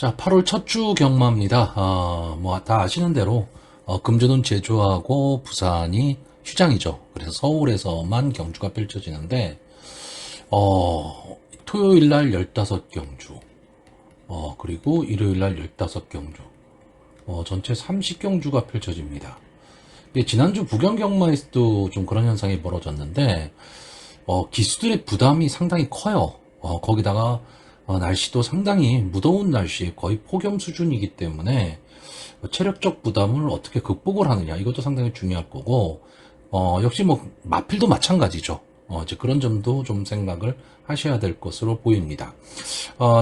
자, 8월 첫 주 경마입니다. 뭐 다 아시는 대로 금주는 제주하고 부산이 휴장이죠. 그래서 서울에서만 경주가 펼쳐지는데 토요일 날 15경주, 그리고 일요일 날 15경주, 전체 30경주가 펼쳐집니다. 지난주 부경 경마에서도 좀 그런 현상이 벌어졌는데 기수들의 부담이 상당히 커요. 거기다가 날씨도 상당히 무더운 날씨에 거의 폭염 수준이기 때문에 체력적 부담을 어떻게 극복을 하느냐 이것도 상당히 중요할 거고 역시 뭐 마필도 마찬가지죠. 이제 그런 점도 좀 생각을 하셔야 될 것으로 보입니다.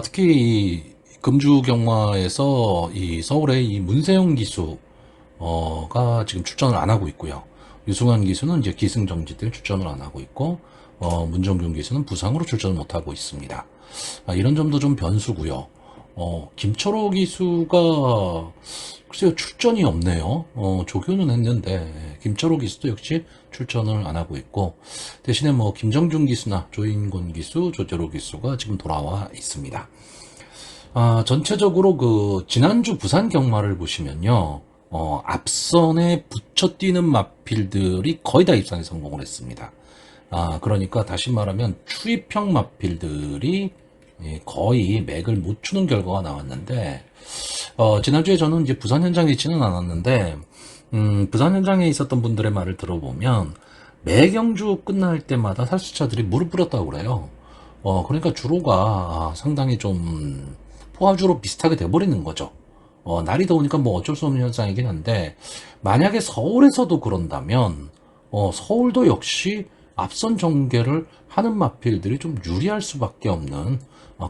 특히 이 금주 경마에서 이 서울의 이 문세영 기수가 지금 출전을 안 하고 있고요. 유승환 기수는 이제 기승정지 때 출전을 안 하고 있고 문정균 기수는 부상으로 출전을 못 하고 있습니다. 이런 점도 좀 변수고요. 김철호 기수가 글쎄요 출전이 없네요. 조교는 했는데 김철호 기수도 역시 출전을 안 하고 있고 대신에 뭐 김정준 기수나 조인곤 기수, 조재로 기수가 지금 돌아와 있습니다. 전체적으로 그 지난주 부산 경마를 보시면요. 앞선에 붙여 뛰는 마필들이 거의 다 입상에 성공을 했습니다. 그러니까 다시 말하면 추입형 마필들이 거의 맥을 못 추는 결과가 나왔는데, 지난주에 저는 이제 부산 현장에 있지는 않았는데, 부산 현장에 있었던 분들의 말을 들어보면, 매 경주 끝날 때마다 살수차들이 무릎 꿇었다고 그래요. 그러니까 주로가 상당히 좀 포화주로 비슷하게 돼버리는 거죠. 날이 더우니까 뭐 어쩔 수 없는 현상이긴 한데, 만약에 서울에서도 그런다면, 서울도 역시 앞선 전개를 하는 마필들이 좀 유리할 수밖에 없는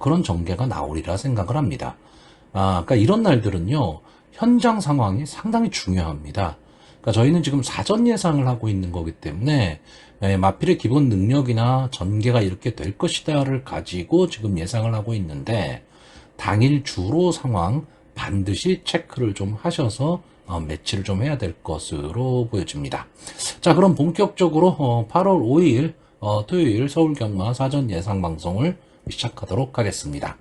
그런 전개가 나오리라 생각을 합니다. 그러니까 이런 날들은요, 현장 상황이 상당히 중요합니다. 그러니까 저희는 지금 사전 예상을 하고 있는 거기 때문에 마필의 기본 능력이나 전개가 이렇게 될 것이다를 가지고 지금 예상을 하고 있는데 당일 주로 상황 반드시 체크를 좀 하셔서 매치를 좀 해야 될 것으로 보여집니다. 자, 그럼 본격적으로 8월 5일 토요일 서울 경마 사전 예상 방송을 시작하도록 하겠습니다.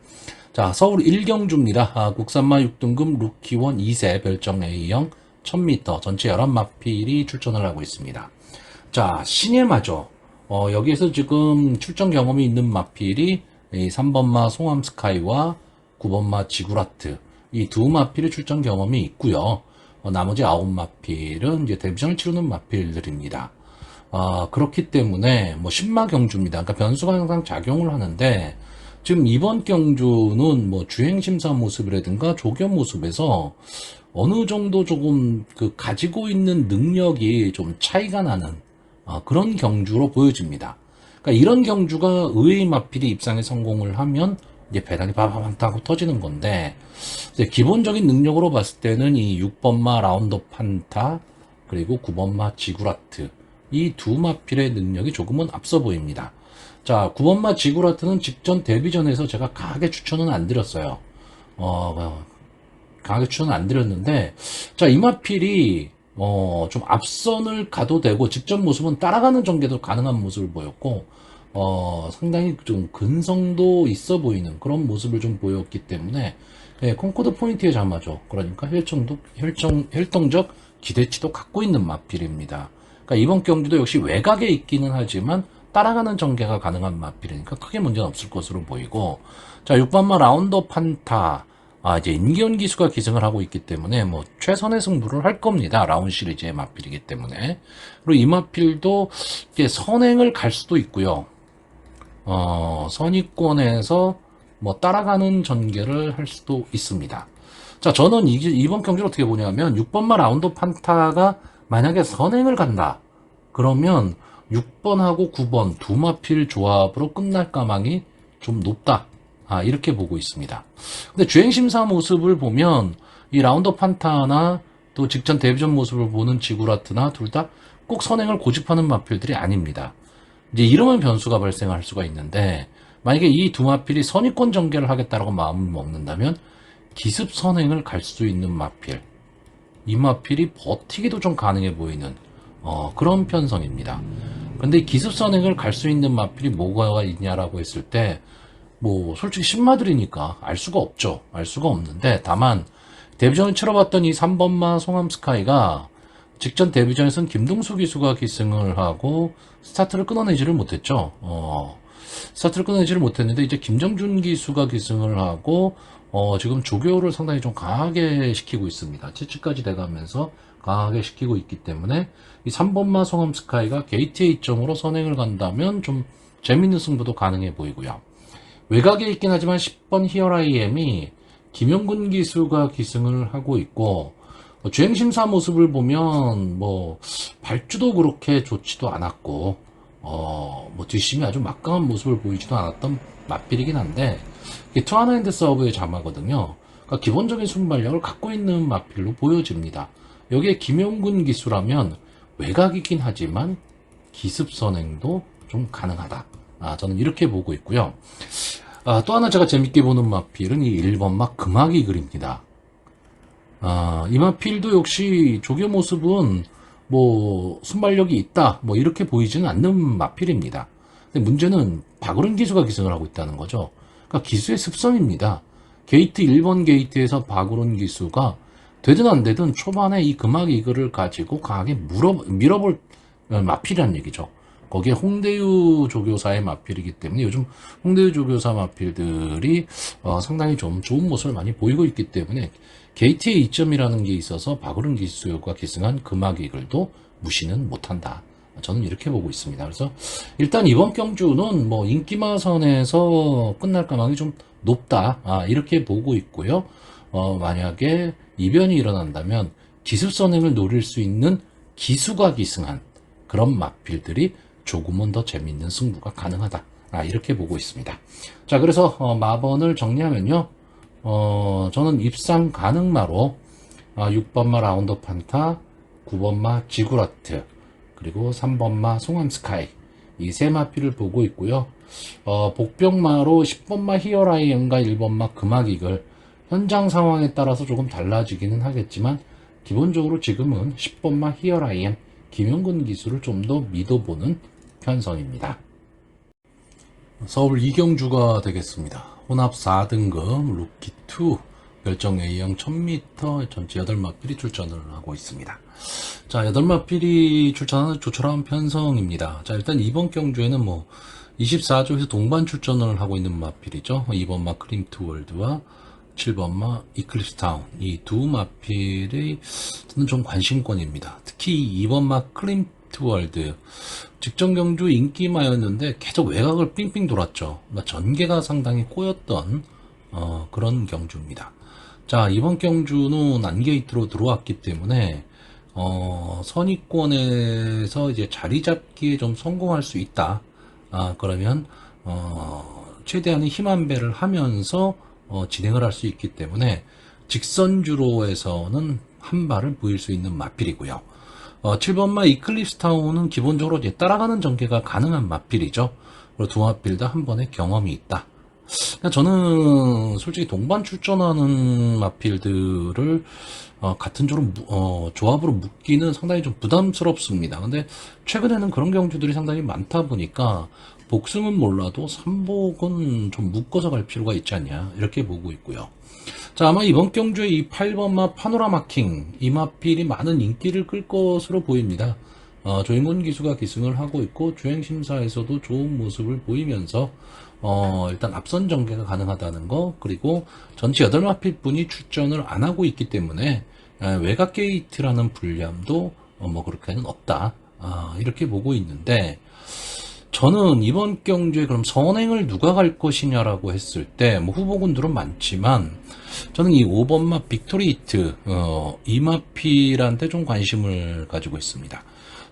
자, 서울 1경주입니다. 국산마 6등급 루키원 2세 별정 A형 1000m 전체 11마필이 출전을 하고 있습니다. 자, 신예마죠. 여기에서 지금 출전 경험이 있는 마필이 3번마 송암스카이와 9번마 지구라트 이 두 마필의 출전 경험이 있고요. 나머지 9마필은 이제 데뷔전을 치르는 마필들입니다. 그렇기 때문에 뭐 신마 경주입니다. 그러니까 변수가 항상 작용을 하는데 지금 이번 경주는 뭐 주행 심사 모습이라든가 조견 모습에서 어느 정도 조금 그 가지고 있는 능력이 좀 차이가 나는 그런 경주로 보여집니다. 그러니까 이런 경주가 의외의 마필이 입상에 성공을 하면 이제 배당이 바바밤 하고 터지는 건데 기본적인 능력으로 봤을 때는 이 6번마 라운더 판타 그리고 9번마 지구라트 이 두 마필의 능력이 조금은 앞서 보입니다. 자, 9번마 지구라트는 직전 데뷔전에서 제가 강하게 추천은 안 드렸어요. 강하게 추천은 안 드렸는데 자, 이 마필이 좀 앞선을 가도 되고 직전 모습은 따라가는 전개도 가능한 모습을 보였고 상당히 좀 근성도 있어 보이는 그런 모습을 좀 보였기 때문에 콩코드 포인트에 잡아죠. 그러니까 혈통적 기대치도 갖고 있는 마필입니다. 그러니까 이번 경기도 역시 외곽에 있기는 하지만 따라가는 전개가 가능한 마필이니까 크게 문제는 없을 것으로 보이고 자 6번마 라운더 판타 이제 임기현 기수가 기승을 하고 있기 때문에 뭐 최선의 승부를 할 겁니다. 라운 시리즈의 마필이기 때문에 그리고 이 마필도 이제 선행을 갈 수도 있고요. 선의권에서 뭐 따라가는 전개를 할 수도 있습니다. 자, 저는 이번 경기를 어떻게 보냐면 6번마 라운더 판타가 만약에 선행을 간다. 그러면 6번하고 9번 두 마필 조합으로 끝날 가망이 좀 높다. 이렇게 보고 있습니다. 근데 주행심사 모습을 보면 이 라운더 판타나 또 직전 데뷔전 모습을 보는 지구라트나 둘 다 꼭 선행을 고집하는 마필들이 아닙니다. 이제 이러면 변수가 발생할 수가 있는데 만약에 이 두 마필이 선의권 전개를 하겠다라고 마음을 먹는다면 기습 선행을 갈 수 있는 마필 이 마필이 버티기도 좀 가능해 보이는 그런 편성입니다. 근데 기습 선행을 갈 수 있는 마필이 뭐가 있냐라고 했을 때 뭐 솔직히 신마들이니까 알 수가 없죠. 알 수가 없는데 다만 데뷔전을 치러봤던 이 3번마 송암스카이가 직전 데뷔전에서는 김동수 기수가 기승을 하고 스타트를 끊어내지를 못했죠. 스타트를 끊어내지를 못했는데 이제 김정준 기수가 기승을 하고 지금 조교를 상당히 좀 강하게 시키고 있습니다. 7치까지 돼가면서 강하게 시키고 있기 때문에 이 3번마 송암스카이가 게이트 A점으로 선행을 간다면 좀 재밌는 승부도 가능해 보이고요. 외곽에 있긴 하지만 10번 히어라이엠이 김영군 기수가 기승을 하고 있고 주행심사 모습을 보면 뭐 발주도 그렇게 좋지도 않았고 뭐 뒷심이 아주 막강한 모습을 보이지도 않았던 맞필이긴 한데 이게 투아나핸드 서브의 자마거든요. 그러니까 기본적인 순발력을 갖고 있는 맞필로 보여집니다. 여기에 김영군 기수라면 외곽이긴 하지만 기습 선행도 좀 가능하다. 저는 이렇게 보고 있고요. 또 하나 제가 재밌게 보는 마필은 이 1번마 금화기 글입니다. 이 마필도 역시 조교 모습은 뭐 순발력이 있다 뭐 이렇게 보이지는 않는 마필입니다. 근데 문제는 박으른 기수가 기승을 하고 있다는 거죠. 그러니까 기수의 습성입니다. 게이트 1번 게이트에서 박으른 기수가 되든 안 되든 초반에 이 금화기 글을 가지고 강하게 밀어볼 마필이란 얘기죠. 거기에 홍대유 조교사의 마필이기 때문에 요즘 홍대유 조교사 마필들이 상당히 좀 좋은 모습을 많이 보이고 있기 때문에 게이트의 이점이라는 게 있어서 박으른 기수가 기승한 금화기 글도 무시는 못한다. 저는 이렇게 보고 있습니다. 그래서 일단 이번 경주는 뭐 인기마선에서 끝날 가능성이 좀 높다. 이렇게 보고 있고요. 만약에 이변이 일어난다면 기습 선행을 노릴 수 있는 기수가 기승한 그런 마필들이 조금은 더 재밌는 승부가 가능하다. 이렇게 보고 있습니다. 자, 그래서 마번을 정리하면요. 저는 입상 가능마로 6번마 라운드 판타, 9번마 지구라트, 그리고 3번마 송암스카이 이 세 마필을 보고 있고요. 복병마로 10번마 히어라이엠과 1번마 금화기글 현장 상황에 따라서 조금 달라지기는 하겠지만 기본적으로 지금은 10번마 히어라이엠 김영근 기수를 좀 더 믿어보는 편성입니다. 서울 이경주가 되겠습니다. 혼합 4등급 루키2 별정 A형 1000m 전체 8마필이 출전을 하고 있습니다. 자, 8마필이 출전하는 조촐한 편성입니다. 자, 일단 이번 경주에는 뭐 24조에서 동반 출전을 하고 있는 마필이죠. 2번마 크림투월드와 7번마 이클립스타운 이 두 마필이 저는 좀 관심권입니다. 특히 2번마 크림투월드 직전 경주 인기마였는데 계속 외곽을 삥삥 돌았죠. 그러니까 전개가 상당히 꼬였던 그런 경주입니다. 자, 이번 경주는 안게이트로 들어왔기 때문에 선의권에서 이제 자리 잡기에 좀 성공할 수 있다. 그러면 최대한의 힘안배를 하면서 진행을 할 수 있기 때문에 직선주로에서는 한 발을 보일 수 있는 마필이고요. 7번마 이클립스타운은 기본적으로 이제 따라가는 전개가 가능한 마필이죠. 그리고 두 마필 다 한 번의 경험이 있다. 저는 솔직히 동반 출전하는 마필들을 같은 조합으로 묶기는 상당히 좀 부담스럽습니다. 근데 최근에는 그런 경주들이 상당히 많다 보니까 복승은 몰라도 삼복은 좀 묶어서 갈 필요가 있지 않냐 이렇게 보고 있고요. 자, 아마 이번 경주에 이 8번마 파노라마킹 이 마필이 많은 인기를 끌 것으로 보입니다. 조인곤 기수가 기승을 하고 있고 주행심사에서도 좋은 모습을 보이면서 일단 앞선 전개가 가능하다는 거, 그리고 전체 8마필 분이 출전을 안 하고 있기 때문에 외곽 게이트라는 불리함도 뭐 그렇게는 없다. 이렇게 보고 있는데 저는 이번 경주에 그럼 선행을 누가 갈 것이냐라고 했을 때 뭐 후보군들은 많지만 저는 이 5번마 빅토리히트 이 마필한테 좀 관심을 가지고 있습니다.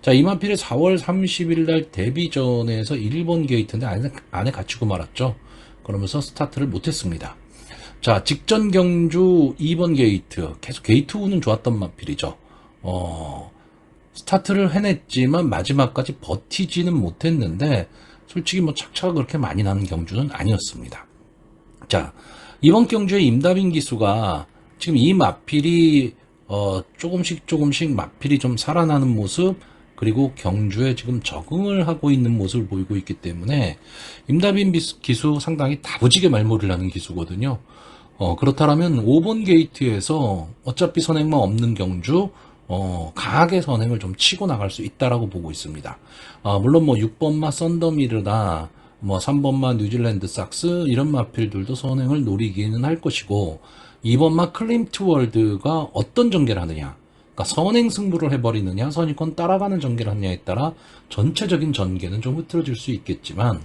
자, 이 마필이 4월 30일 날 데뷔전에서 1번 게이트인데 안에 갇히고 말았죠. 그러면서 스타트를 못했습니다. 자, 직전 경주 2번 게이트 계속 게이트 우는 좋았던 마필이죠. 스타트를 해냈지만 마지막까지 버티지는 못했는데 솔직히 뭐 착차가 그렇게 많이 나는 경주는 아니었습니다. 자, 이번 경주에 임다빈 기수가 지금 이 마필이 조금씩 마필이 좀 살아나는 모습, 그리고 경주에 지금 적응을 하고 있는 모습을 보이고 있기 때문에 임다빈 기수 상당히 다부지게 말몰이를 하는 기수거든요. 그렇다면 5번 게이트에서 어차피 선행만 없는 경주, 강하게 선행을 좀 치고 나갈 수 있다라고 보고 있습니다. 물론 뭐 6번마 썬더미르나 뭐 3번마 뉴질랜드 삭스 이런 마필들도 선행을 노리기는 할 것이고 2번마 클림트 월드가 어떤 전개를 하느냐, 그러니까 선행 승부를 해버리느냐 선입권 따라가는 전개를 하느냐에 따라 전체적인 전개는 좀 흐트러질 수 있겠지만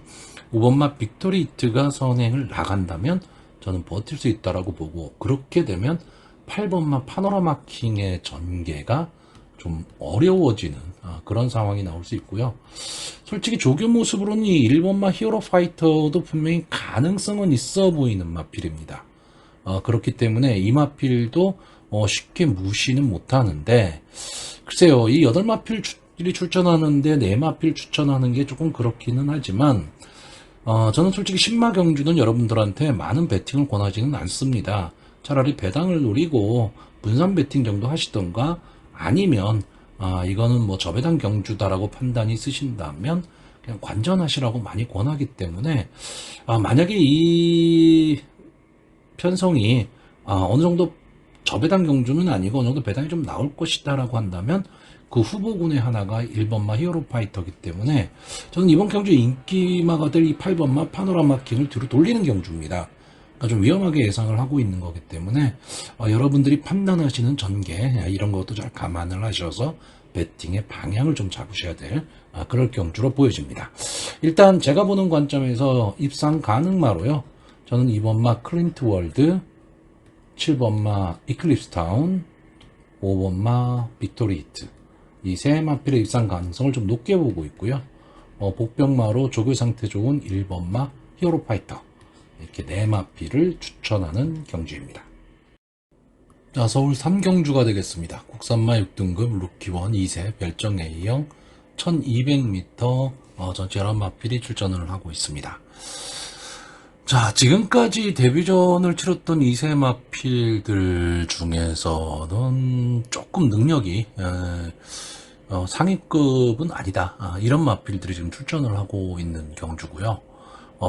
5번마 빅토리 히트가 선행을 나간다면 저는 버틸 수 있다라고 보고, 그렇게 되면 8번마 파노라마 킹의 전개가 좀 어려워지는 그런 상황이 나올 수 있고요. 솔직히 조교 모습으로는 이 1번마 히어로 파이터도 분명히 가능성은 있어 보이는 마필입니다. 그렇기 때문에 이 마필도 쉽게 무시는 못하는데, 글쎄요, 이 8마필이 출전하는데 4마필 추천하는 게 조금 그렇기는 하지만 저는 솔직히 신마 경주는 여러분들한테 많은 배팅을 권하지는 않습니다. 차라리 배당을 노리고 분산 배팅 정도 하시던가, 아니면 이거는 뭐 저배당 경주다라고 판단이 쓰신다면 그냥 관전하시라고 많이 권하기 때문에, 만약에 이 편성이 어느 정도 저배당 경주는 아니고 어느 정도 배당이 좀 나올 것이다라고 한다면 그 후보군의 하나가 1번마 히어로 파이터이기 때문에 저는 이번 경주의 인기마가 될 이 8번마 파노라마 킹을 뒤로 돌리는 경주입니다. 그러니까 좀 위험하게 예상을 하고 있는 거기 때문에 여러분들이 판단하시는 전개 이런 것도 잘 감안을 하셔서 배팅의 방향을 좀 잡으셔야 될 그럴 경주로 보여집니다. 일단 제가 보는 관점에서 입상 가능마로요, 저는 2번마 클린트 월드, 7번마 이클립스 타운, 5번마 빅토리 히트, 이 세 마필의 입상 가능성을 좀 높게 보고 있고요. 복병마로 조교 상태 좋은 1번마 히어로 파이터, 이렇게 네 마필을 추천하는 경주입니다. 자, 서울 3경주가 되겠습니다. 국산마 6등급 루키원 2세 별정 A형 1200m 전체 11마필이 출전을 하고 있습니다. 자, 지금까지 데뷔전을 치렀던 2세 마필들 중에서는 조금 능력이 상위급은 아니다, 이런 마필들이 지금 출전을 하고 있는 경주고요.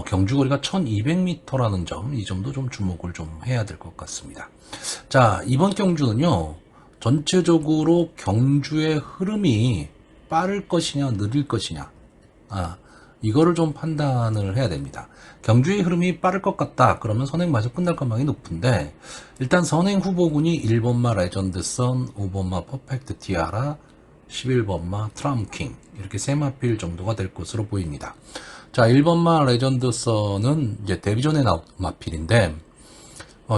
경주거리가 1200m라는 점, 이 점도 좀 주목을 좀 해야 될 것 같습니다. 자, 이번 경주는요, 전체적으로 경주의 흐름이 빠를 것이냐 느릴 것이냐, 이거를 좀 판단을 해야 됩니다. 경주의 흐름이 빠를 것 같다 그러면 선행 마저 끝날 가능성이 높은데, 일단 선행 후보군이 1번마 레전드 선, 5번마 퍼펙트 티아라, 11번마 트럼킹, 이렇게 세 마필 정도가 될 것으로 보입니다. 자, 1번마 레전드 선은 이제 데뷔 전에 나온 마필인데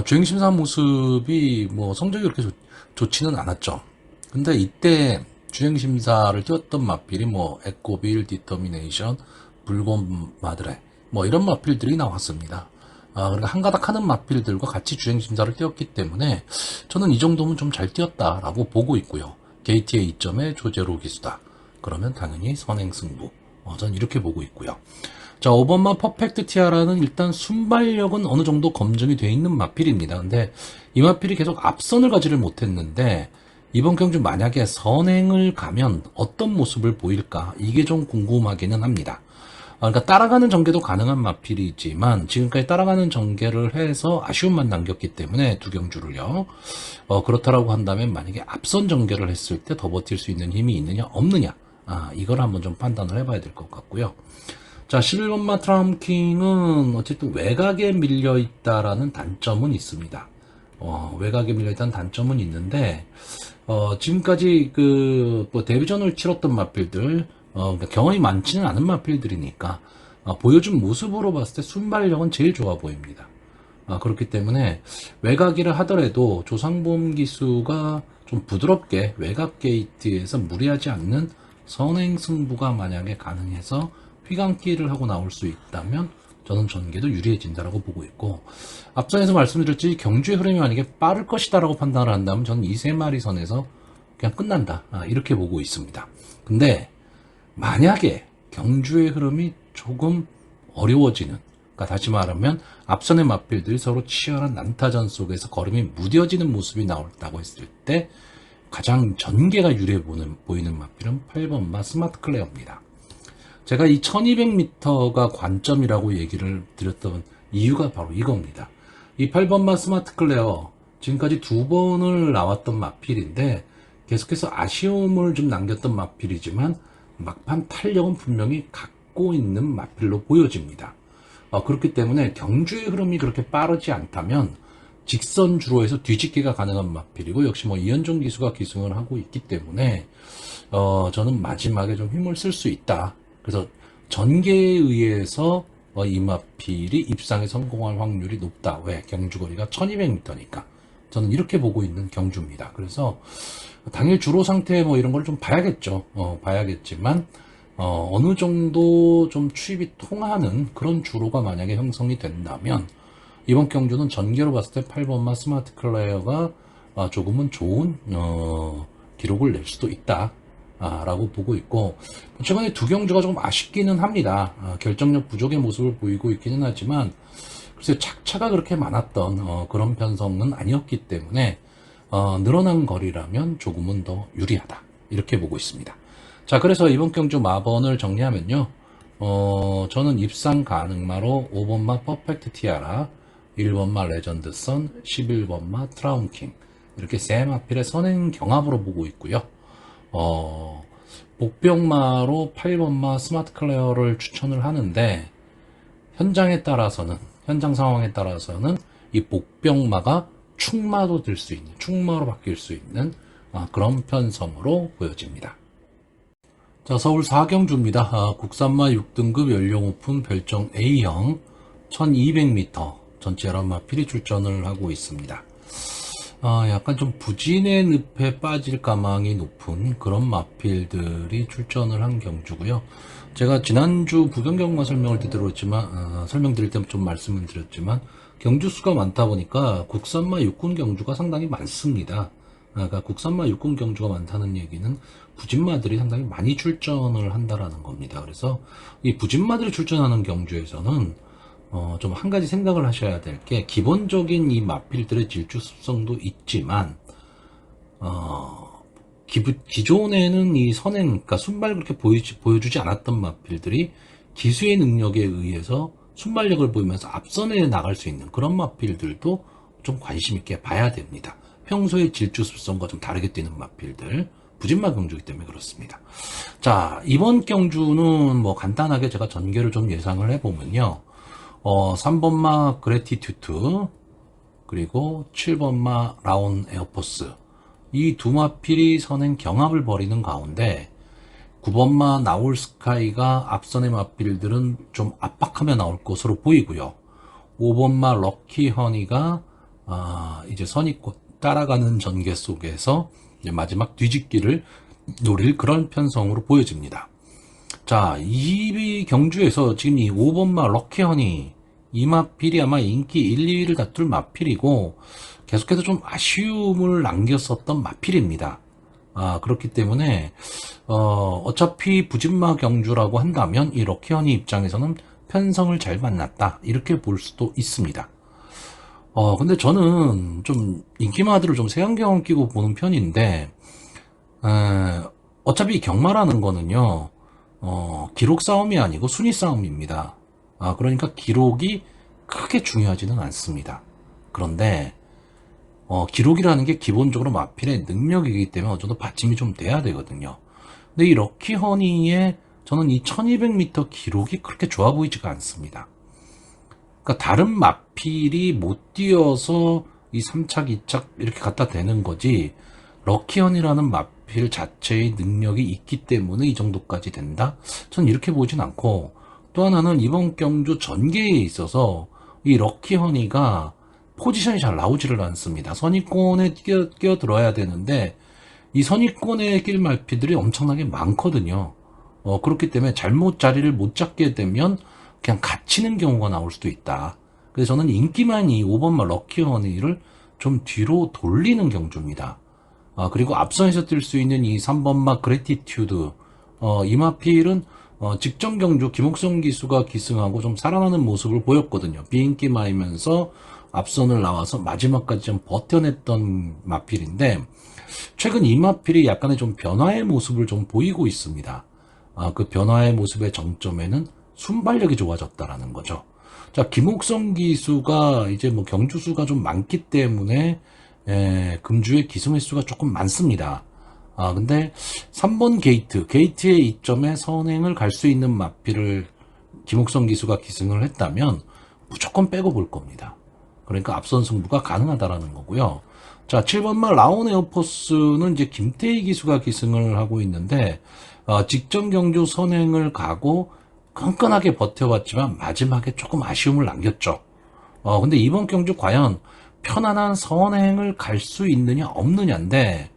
주행심사 모습이 뭐 성적이 그렇게 좋지는 않았죠. 근데 이때 주행심사를 뛰었던 마필이 뭐 에코빌, 디터미네이션, 불곰 마드레 뭐 이런 마필들이 나왔습니다. 그러니까 한가닥 하는 마필들과 같이 주행심사를 뛰었기 때문에 저는 이 정도면 좀 잘 뛰었다라고 보고 있고요. 게이트의 2점에 조제로 기수다 그러면 당연히 선행승부, 전 이렇게 보고 있고요. 자, 5번마 퍼펙트 티아라는 일단 순발력은 어느 정도 검증이 되어 있는 마필입니다. 근데 이 마필이 계속 앞선을 가지를 못했는데 이번 경주 만약에 선행을 가면 어떤 모습을 보일까, 이게 좀 궁금하기는 합니다. 그러니까 따라가는 전개도 가능한 마필이지만 지금까지 따라가는 전개를 해서 아쉬움만 남겼기 때문에 두 경주를요. 그렇다라고 한다면 만약에 앞선 전개를 했을 때 더 버틸 수 있는 힘이 있느냐 없느냐, 이걸 한번 좀 판단을 해봐야 될 것 같고요. 자, 11번마 트럼킹은 어쨌든 외곽에 밀려있다라는 단점은 있습니다. 외곽에 밀려있다는 단점은 있는데, 지금까지 뭐 데뷔전을 치렀던 마필들, 그러니까 경험이 많지는 않은 마필들이니까, 보여준 모습으로 봤을 때 순발력은 제일 좋아 보입니다. 그렇기 때문에 외곽이라 하더라도 조상범 기수가 좀 부드럽게 외곽 게이트에서 무리하지 않는 선행 승부가 만약에 가능해서 휘감기를 하고 나올 수 있다면 저는 전개도 유리해진다라고 보고 있고, 앞선에서 말씀드렸지 경주의 흐름이 만약에 빠를 것이다라고 판단을 한다면 저는 이 세 마리 선에서 그냥 끝난다, 이렇게 보고 있습니다. 근데 만약에 경주의 흐름이 조금 어려워지는, 그러니까 다시 말하면 앞선의 마필들이 서로 치열한 난타전 속에서 걸음이 무뎌지는 모습이 나온다고 했을 때 가장 전개가 유리해 보이는 마필은 8번마 스마트 클레어입니다. 제가 이 1200m가 관점이라고 얘기를 드렸던 이유가 바로 이겁니다. 이 8번마 스마트 클레어 지금까지 2번을 나왔던 마필인데 계속해서 아쉬움을 좀 남겼던 마필이지만 막판 탄력은 분명히 갖고 있는 마필로 보여집니다. 그렇기 때문에 경주의 흐름이 그렇게 빠르지 않다면 직선 주로에서 뒤집기가 가능한 마필이고, 역시 뭐 이현종 기수가 기승을 하고 있기 때문에 저는 마지막에 좀 힘을 쓸 수 있다. 그래서 전개에 의해서 이 마필이 입상에 성공할 확률이 높다. 왜? 경주거리가 1200m니까. 저는 이렇게 보고 있는 경주입니다. 그래서 당일 주로 상태 뭐 이런 걸 좀 봐야겠죠. 봐야겠지만 어느 정도 좀 추입이 통하는 그런 주로가 만약에 형성이 된다면 이번 경주는 전개로 봤을 때 8번마 스마트 클레어가 조금은 좋은 기록을 낼 수도 있다 라고 보고 있고, 최근에 두 경주가 조금 아쉽기는 합니다. 결정력 부족의 모습을 보이고 있기는 하지만 글쎄 착차가 그렇게 많았던 그런 편성은 아니었기 때문에 늘어난 거리라면 조금은 더 유리하다 이렇게 보고 있습니다. 자, 그래서 이번 경주 마번을 정리하면요, 저는 입상 가능마로 5번마 퍼펙트 티아라, 1번마 레전드 선, 11번마 트라운킹, 이렇게 세 마필의 선행 경합으로 보고 있고요. 복병마로 8번마 스마트 클레어를 추천을 하는데, 현장에 따라서는, 현장 상황에 따라서는 이 복병마가 충마도 될 수 있는, 충마로 바뀔 수 있는 그런 편성으로 보여집니다. 자, 서울 4경주입니다. 국산마 6등급 연령 오픈 별정 A형 1200m 전체 11마필이 출전을 하고 있습니다. 약간 좀 부진의 늪에 빠질 가망이 높은 그런 마필들이 출전을 한 경주고요. 제가 지난주 부경경마 설명을 설명드릴 때 좀 말씀을 드렸지만 경주 수가 많다 보니까 국산마 육군 경주가 상당히 많습니다. 그러니까 국산마 육군 경주가 많다는 얘기는 부진마들이 상당히 많이 출전을 한다라는 겁니다. 그래서 이 부진마들이 출전하는 경주에서는 좀 한 가지 생각을 하셔야 될 게, 기본적인 이 마필들의 질주 습성도 있지만 기존에는 이 선행, 그러니까 순발 그렇게 보여주지 않았던 마필들이 기수의 능력에 의해서 순발력을 보이면서 앞선에 나갈 수 있는 그런 마필들도 좀 관심 있게 봐야 됩니다. 평소의 질주 습성과 좀 다르게 뛰는 마필들, 부진마 경주이기 때문에 그렇습니다. 자, 이번 경주는 뭐 간단하게 제가 전개를 좀 예상을 해보면요, 3번마 그래티튜트, 그리고 7번마 라온 에어포스, 이 두 마필이 선행 경합을 벌이는 가운데 9번마 나올 스카이가 앞선의 마필들은 좀 압박하며 나올 것으로 보이고요. 5번마 럭키 허니가 이제 선입고 따라가는 전개 속에서 이제 마지막 뒤집기를 노릴 그런 편성으로 보여집니다. 자, 이 경주에서 지금 이 5번마 럭키 허니, 이 마필이 아마 인기 1, 2위를 다툴 마필이고 계속해서 좀 아쉬움을 남겼었던 마필입니다. 그렇기 때문에 어차피 부진마 경주라고 한다면 이 럭키허니 입장에서는 편성을 잘 만났다 이렇게 볼 수도 있습니다. 근데 저는 좀 인기마들을 좀 색안경 끼고 보는 편인데, 어차피 경마라는 거는요, 기록 싸움이 아니고 순위 싸움입니다. 그러니까 기록이 크게 중요하지는 않습니다. 그런데 기록이라는 게 기본적으로 마필의 능력이기 때문에 어느 정도 받침이 좀 돼야 되거든요. 근데 이 럭키 허니의 저는 이 1200m 기록이 그렇게 좋아 보이지가 않습니다. 그러니까 다른 마필이 못 뛰어서 이 3착, 2착 이렇게 갖다 대는 거지, 럭키 허니라는 마필 자체의 능력이 있기 때문에 이 정도까지 된다? 전 이렇게 보진 않고, 또 하나는 이번 경주 전개에 있어서 이 럭키 허니가 포지션이 잘 나오지를 않습니다. 선입권에 끼어들어야 되는데 이 선입권에 낄 말피들이 엄청나게 많거든요. 그렇기 때문에 잘못 자리를 못 잡게 되면 그냥 갇히는 경우가 나올 수도 있다. 그래서 저는 인기만 이 5번마 럭키 허니를 좀 뒤로 돌리는 경주입니다. 그리고 앞선에서 뛸 수 있는 이 3번마 그래티튜드, 이 마필은 직전 경주 김옥성 기수가 기승하고 좀 살아나는 모습을 보였거든요. 비인기 마이면서 앞선을 나와서 마지막까지 좀 버텨냈던 마필인데, 최근 이 마필이 약간의 좀 변화의 모습을 좀 보이고 있습니다. 그 변화의 모습의 정점에는 순발력이 좋아졌다라는 거죠. 자, 김옥성 기수가 이제 뭐 경주수가 좀 많기 때문에 금주의 기승 횟수가 조금 많습니다. 근데 3번 게이트의 이점에 선행을 갈 수 있는 마필을 김옥성 기수가 기승을 했다면 무조건 빼고 볼 겁니다. 그러니까 앞선 승부가 가능하다라는 거고요. 자, 7번마 라온 에어포스는 이제 김태희 기수가 기승을 하고 있는데, 직전 경주 선행을 가고 끈끈하게 버텨왔지만 마지막에 조금 아쉬움을 남겼죠. 근데 이번 경주 과연 편안한 선행을 갈 수 있느냐 없느냐인데,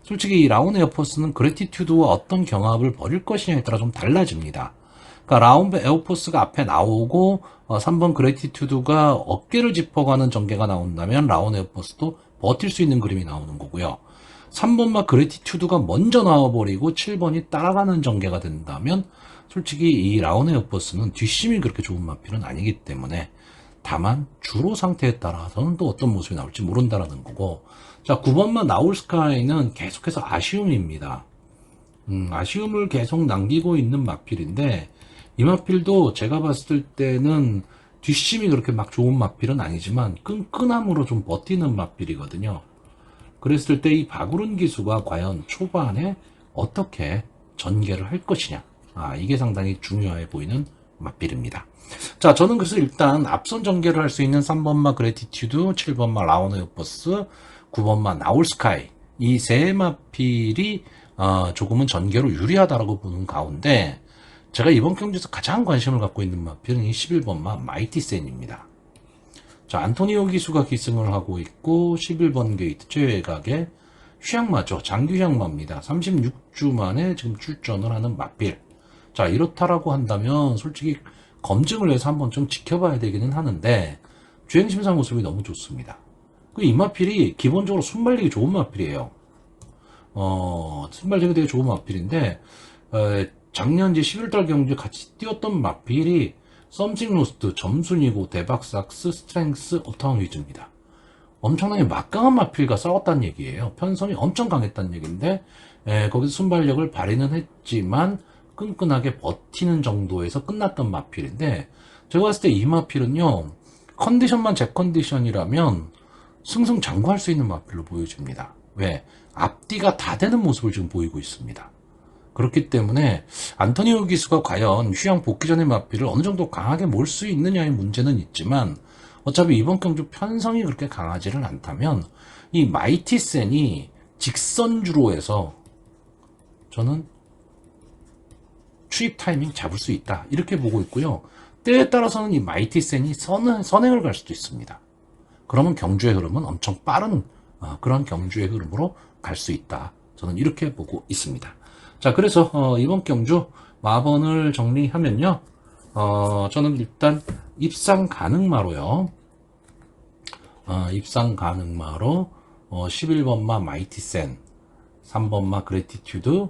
솔직히 이 라온 에어포스는 그래티튜드와 어떤 경합을 벌일 것이냐에 따라 좀 달라집니다. 그러니까 라운 에어포스가 앞에 나오고 3번 그래티튜드가 어깨를 짚어가는 전개가 나온다면 라운 에어포스도 버틸 수 있는 그림이 나오는 거고요. 3번만 그래티튜드가 먼저 나와버리고 7번이 따라가는 전개가 된다면 솔직히 이 라운 에어포스는 뒷심이 그렇게 좋은 마필은 아니기 때문에 다만 주로 상태에 따라서는 또 어떤 모습이 나올지 모른다라는 거고. 자, 9번만 나올 스카이는 계속해서 아쉬움입니다. 아쉬움을 계속 남기고 있는 마필인데 이 마필도 제가 봤을 때는 뒷심이 그렇게 막 좋은 마필은 아니지만 끈끈함으로 좀 버티는 마필이거든요. 그랬을 때 이 박우른 기수가 과연 초반에 어떻게 전개를 할 것이냐, 이게 상당히 중요해 보이는 마필입니다. 자, 저는 그래서 일단 앞선 전개를 할 수 있는 3번마 그래티튜드, 7번마 라운 에어포스, 9번마 나올 스카이, 이 세 마필이 조금은 전개로 유리하다라고 보는 가운데 제가 이번 경기에서 가장 관심을 갖고 있는 마필은 이 11번마 마이티 센입니다. 자, 안토니오 기수가 기승을 하고 있고 11번 게이트 최외각의 휘양마죠. 장규 휘양마입니다. 36주 만에 지금 출전을 하는 마필. 자, 이렇다라고 한다면 솔직히 검증을 해서 한번 좀 지켜봐야 되기는 하는데 주행심사 모습이 너무 좋습니다. 이 마필이 기본적으로 순발력이 좋은 마필이에요. 순발력이 되게 좋은 마필인데 작년 이제 11달 경주에 같이 뛰었던 마필이 썸씽 로스트, 점순이고 대박삭스, 스트렝스, 업타운 위즈입니다. 엄청나게 막강한 마필과 싸웠다는 얘기예요. 편성이 엄청 강했다는 얘기인데 거기서 순발력을 발휘는 했지만 끈끈하게 버티는 정도에서 끝났던 마필인데 제가 봤을 때 이 마필은요 컨디션만 제 컨디션이라면 승승장구할 수 있는 마필로 보여집니다. 왜? 앞뒤가 다 되는 모습을 지금 보이고 있습니다. 그렇기 때문에 안토니오 기수가 과연 휴양 복귀 전의 마필을 어느 정도 강하게 몰 수 있느냐의 문제는 있지만 어차피 이번 경주 편성이 그렇게 강하지는 않다면 이 마이티 센이 직선주로 해서 저는 추입 타이밍 잡을 수 있다 이렇게 보고 있고요. 때에 따라서는 이 마이티 센이 선행을 갈 수도 있습니다. 그러면 경주의 흐름은 엄청 빠른 그런 경주의 흐름으로 갈 수 있다. 저는 이렇게 보고 있습니다. 자, 그래서 이번 경주 마번을 정리하면요. 저는 일단 입상 가능마로요. 입상 가능마로 11번마 마이티 센, 3번마 그래티튜드,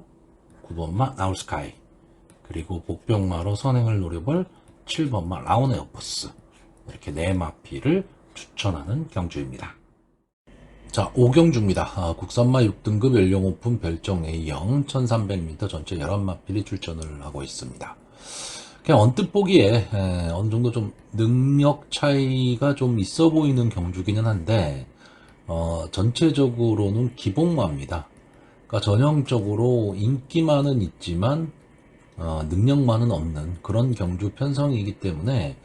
9번마 나울 스카이, 그리고 복병마로 선행을 노려볼 7번마 라온 에어포스, 이렇게 네 마필을 추천하는 경주입니다. 자, 5경주입니다. 국산마 6등급 연령 오픈 별정 A형 1300m 전체 11마필이 출전을 하고 있습니다. 그냥 언뜻 보기에 어느 정도 좀 능력 차이가 좀 있어 보이는 경주기는 한데 전체적으로는 기복마입니다. 그러니까 전형적으로 인기만은 있지만 능력만은 없는 그런 경주 편성이기 때문에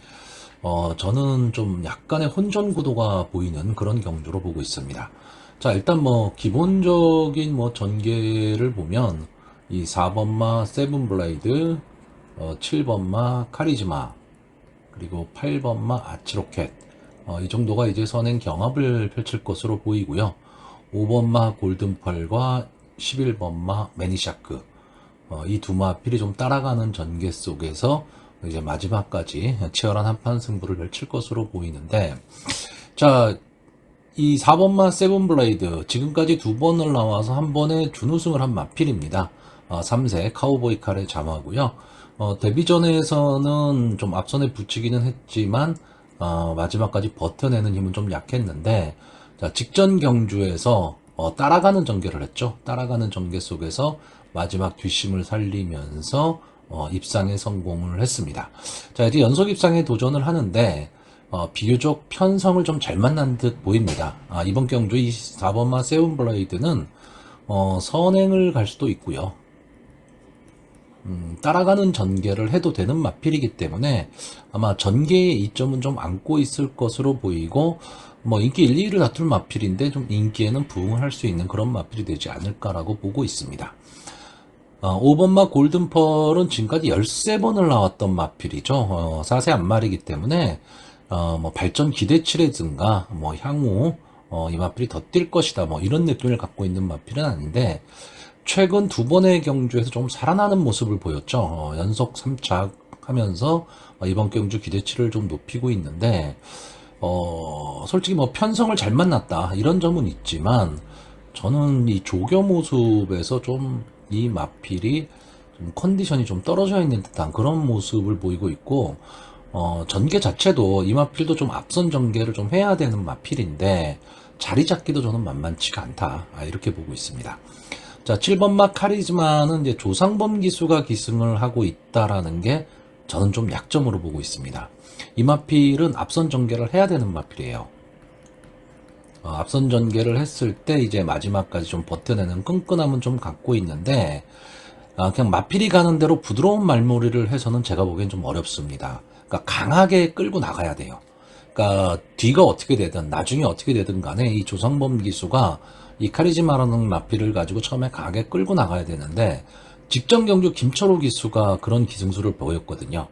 저는 좀 약간의 혼전 구도가 보이는 그런 경주로 보고 있습니다. 자, 일단 기본적인 전개를 보면 이 4번마 세븐블레이드, 7번마 카리즈마, 그리고 8번마 아치로켓, 이 정도가 이제 선행 경합을 펼칠 것으로 보이고요. 5번마 골든펄과 11번마 매니샤크, 이 두 마필이 좀 따라가는 전개 속에서 이제 마지막까지 치열한 한판 승부를 펼칠 것으로 보이는데, 자, 이 4번마 세븐블레이드 지금까지 두 번을 나와서 한 번에 준우승을 한 마필입니다. 3세 카우보이 칼의 자마고요. 데뷔전에서는 좀 앞선에 붙이기는 했지만 마지막까지 버텨내는 힘은 좀 약했는데, 자, 직전 경주에서 따라가는 전개를 했죠. 따라가는 전개 속에서 마지막 뒷심을 살리면서 입상에 성공을 했습니다. 자, 이제 연속 입상에 도전을 하는데 비교적 편성을 좀 잘 만난 듯 보입니다. 이번 경주 이 4번마 세븐블레이드는 선행을 갈 수도 있고요. 따라가는 전개를 해도 되는 마필이기 때문에 아마 전개의 이점은 좀 안고 있을 것으로 보이고, 뭐 인기 1, 2위를 다툴 마필인데 좀 인기에는 부응을 할 수 있는 그런 마필이 되지 않을까라고 보고 있습니다. 5번마 골든펄은 지금까지 13번을 나왔던 마필이죠. 4세 안말이기 때문에 뭐 발전 기대치라든가 뭐 향후 이 마필이 더 뛸 것이다 뭐 이런 느낌을 갖고 있는 마필은 아닌데, 최근 두 번의 경주에서 좀 살아나는 모습을 보였죠. 연속 3착 하면서 이번 경주 기대치를 좀 높이고 있는데, 솔직히 뭐 편성을 잘 만났다 이런 점은 있지만, 저는 이 조교 모습에서 좀 이 마필이 좀 컨디션이 좀 떨어져 있는 듯한 그런 모습을 보이고 있고, 전개 자체도 이 마필도 좀 앞선 전개를 좀 해야 되는 마필인데 자리 잡기도 저는 만만치가 않다, 이렇게 보고 있습니다. 자, 7번마 카리즈마는 이제 조상범 기수가 기승을 하고 있다라는 게 저는 좀 약점으로 보고 있습니다. 이 마필은 앞선 전개를 해야 되는 마필이에요. 앞선 전개를 했을 때 이제 마지막까지 좀 버텨내는 끈끈함은 좀 갖고 있는데, 그냥 마필이 가는 대로 부드러운 말놀이를 해서는 제가 보기엔 좀 어렵습니다. 그러니까 강하게 끌고 나가야 돼요. 그러니까 뒤가 어떻게 되든 나중에 어떻게 되든 간에 이 조상범 기수가 이 카리즈마라는 마필을 가지고 처음에 강하게 끌고 나가야 되는데, 직전 경주 김철호 기수가 그런 기승수를 보였거든요.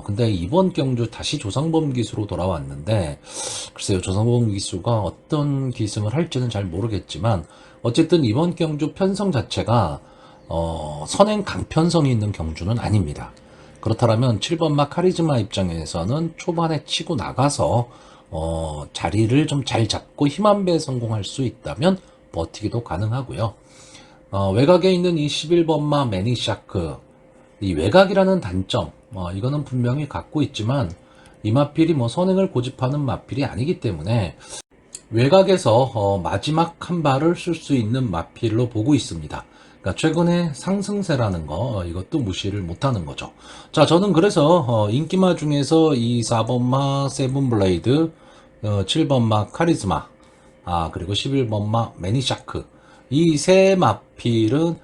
근데 이번 경주 다시 조상범 기수로 돌아왔는데, 글쎄요, 조상범 기수가 어떤 기승을 할지는 잘 모르겠지만, 어쨌든 이번 경주 편성 자체가 선행 강편성이 있는 경주는 아닙니다. 그렇다면 7번마 카리즈마 입장에서는 초반에 치고 나가서 자리를 좀 잘 잡고 힘 한 배 성공할 수 있다면 버티기도 가능하고요. 외곽에 있는 이 11번마 매니샤크, 이 외곽이라는 단점, 이거는 분명히 갖고 있지만 이 마필이 뭐 선행을 고집하는 마필이 아니기 때문에 외곽에서 마지막 한 발을 쓸 수 있는 마필로 보고 있습니다. 그러니까 최근에 상승세라는 거, 이것도 무시를 못하는 거죠. 자, 저는 그래서 인기마 중에서 이 4번마 세븐블레이드, 7번마 카리즈마, 그리고 11번마 매니샤크, 이 세 마필은